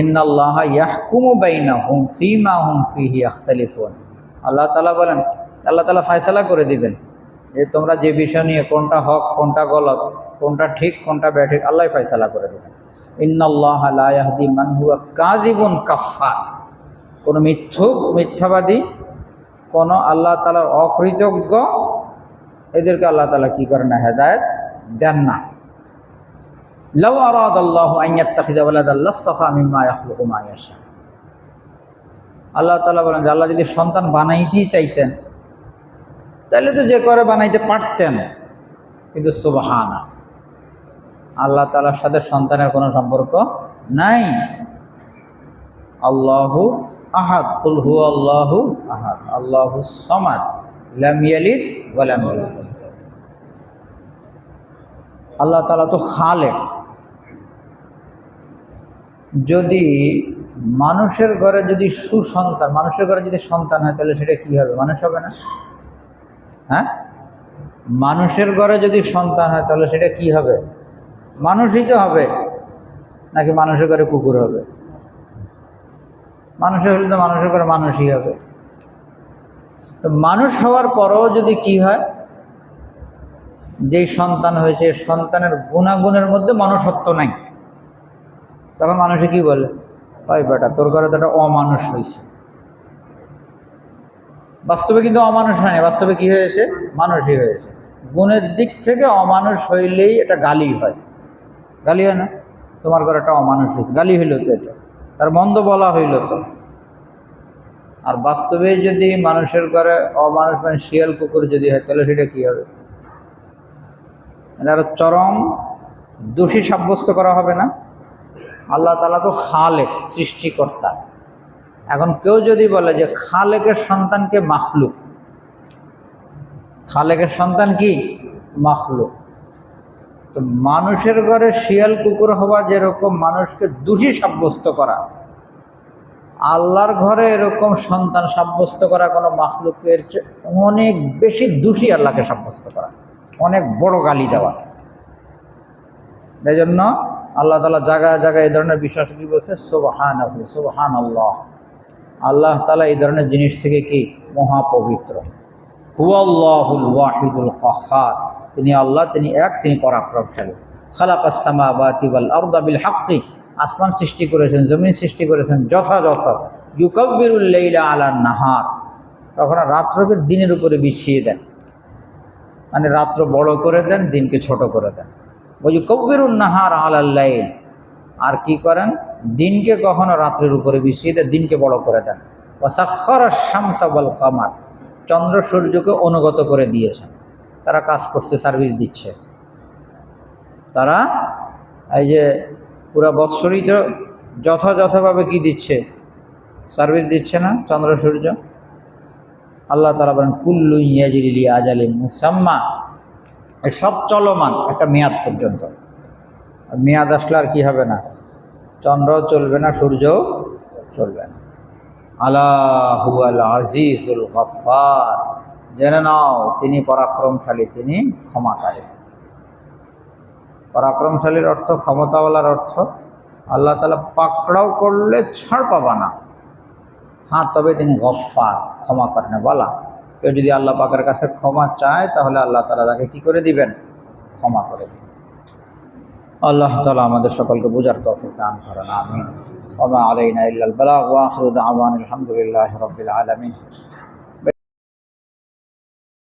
ইন্নাল্লাহা ইয়াহকুমু বাইনাহুম ফীমা হুম ফীহি ইখতালিফুন, আল্লাহ তাআলা বলেন, আল্লাহ তাআলা ফয়সালা করে দিবেন যে তোমরা যে বিষয় নিয়ে কোনটা হক কোনটা গলত, কোনটা ঠিক কোনটা ব্যাঠিক, আল্লাহই ফয়সালা করে দেবেন। ইন্নাল্লাহা লা ইয়াহদি মান হুয়া কাযিবুন কাফফার, কোনো মিথ্যাবাদী, কোনো আল্লাহ তাআলার অকৃতজ্ঞ, এদেরকে আল্লাহ তাআলা কি করেন না? হেদায়েত দেন না। লাউ আরাদাল্লাহু আন ইয়াত্তাখিযা ওয়ালাদান লাসতাফা মিম্মা ইয়াখলুকু মা ইয়াশা, আল্লাহ তাআলা বলেন যে আল্লাহ যদি সন্তান বানাইতেই চাইতেন তাহলে তো যে করে বানাইতে পারতেন, কিন্তু সুবহানা, আল্লাহ তাআলার সাথে সন্তানের কোনো সম্পর্ক নাই। আল্লাহু আহাদ, কুল হুয়াল্লাহু আহাদ, আল্লাহুস সামাদ, লাম ইয়ালিদ ওয়া লাম ইউলাদ। আল্লাহ তাআলা তো খালেক। যদি মানুষের ঘরে যদি সুসন্তান, মানুষের ঘরে যদি সন্তান হয় তাহলে সেটা কি হবে? মানুষ হবে না? হ্যাঁ, মানুষের ঘরে যদি সন্তান হয় তাহলে সেটা কি হবে? মানুষই তো হবে। নাকি মানুষের ঘরে কুকুর হবে? মানুষের হলে তো মানুষের ঘরে মানুষই হবে। তো মানুষ হওয়ার পরেও যদি কি হয়, যেই সন্তান হয়েছে সন্তানের গুণাগুণের মধ্যে মনুষ্যত্ব নাই, তখন মানুষে কি বলে? ওই বেটা, তোর ঘরে তো একটা অমানুষ হয়েছে। বাস্তবে কিন্তু অমানুষ হয়নি, বাস্তবে কি হয়েছে? মানুষই হয়েছে। গুণের দিক থেকে অমানুষ হইলেই এটা গালি হয়। গালি হয় না? তোমার ঘরে একটা অমানুষ হয়েছে, গালি হইল তো, এটা তার মন্দ বলা হইল তো। আর বাস্তবে যদি মানুষের ঘরে অমানুষ মানে শিয়াল কুকুর যদি হয় তাহলে সেটা কি হবে? এটা চরম দোষী সাব্যস্ত করা হবে না? আল্লাহ তাআলা তো খালেক, সৃষ্টিকর্তা। এখন কেউ যদি বলে যে খালেকের সন্তানকে মাখলুক, খালেকের সন্তান কি মাখলুক, তো মানুষের ঘরে শিয়াল কুকুর হওয়া যেরকম মানুষকে দোষী সাব্যস্ত করা, আল্লাহর ঘরে এরকম সন্তান সাব্যস্ত করা কোনো মাখলুকের চেয়ে অনেক বেশি দোষী আল্লাহকে সাব্যস্ত করা, অনেক বড় গালি দেওয়া। এই জন্য আল্লাহ তাআলা জায়গায় জায়গায় এই ধরনের বিশ্বাস কি বলছে, সুবহানাহু, সুবহানাল্লাহ। আল্লাহ তাআলা এই ধরনের জিনিস থেকে কি মহাপবিত্র। হুয়াল্লাহুল ওয়াহিদুল কাহ্হার, তিনি আল্লাহ, তিনি এক, তিনি পরাক্রমশালী। খালাকাস সামাওয়াতি ওয়াল আরদা বিল হাক্কি, আসমান সৃষ্টি করেছেন, জমিন সৃষ্টি করেছেন যথাযথ। ইউকাব্বিরুল লাইলা আলান নাহার, কখনো রাত্রকে দিনের উপরে বিছিয়ে দেন, মানে রাত্র বড় করে দেন, দিনকে ছোট করে দেন। ইউকাব্বিরুন নাহার আলাল লাইল, আর কি করেন, দিনকে কখনো রাত্রের উপরে বিছিয়ে দেন, দিনকে বড় করে দেন। ওয়া সাখখারাশ শামসা ওয়াল কামার, চন্দ্র সূর্যকে অনুগত করে দিয়েছেন, তারা কাজ করছে, সার্ভিস দিচ্ছে। তারা এই যে পুরা বৎসরই তো যথাযথভাবে কি দিচ্ছে, সার্ভিস দিচ্ছে না চন্দ্র সূর্য। আল্লাহ তাআলা বলেন কুল্লু ইয়াজরি লি আজালিন মুসাম্মা, এই সব চলমান একটা মেয়াদ পর্যন্ত। মেয়াদ আসলে আর কি হবে না, চন্দ্রও চলবে না, সূর্যও চলবে না। আলা হুয়াল আজিজুল গফফার, জেনে নাও তিনি পরাক্রমশালী, তিনি ক্ষমাকারী। পরাক্রমশালীর অর্থ ক্ষমতাওয়ালার অর্থ আল্লাহ তাআলা পাকড়াও করলে ছাড় পাবা না। হ্যাঁ, তবে তিনি গফফার, ক্ষমা করেন। বলা কেউ যদি আল্লাহ পাকের কাছে ক্ষমা চায় তাহলে আল্লাহ তাআলা তাকে কি করে দিবেন, ক্ষমা করে দিবেন। আল্লাহ তাআলা আমাদের সকলকে বুঝার তৌফিক দান করেন, আমিন। ওয়া মা আলাইনা ইল্লাল বালাগ ওয়া আখিরু দাওয়ানা আলহামদুলিল্লাহি রাব্বিল আলামিন।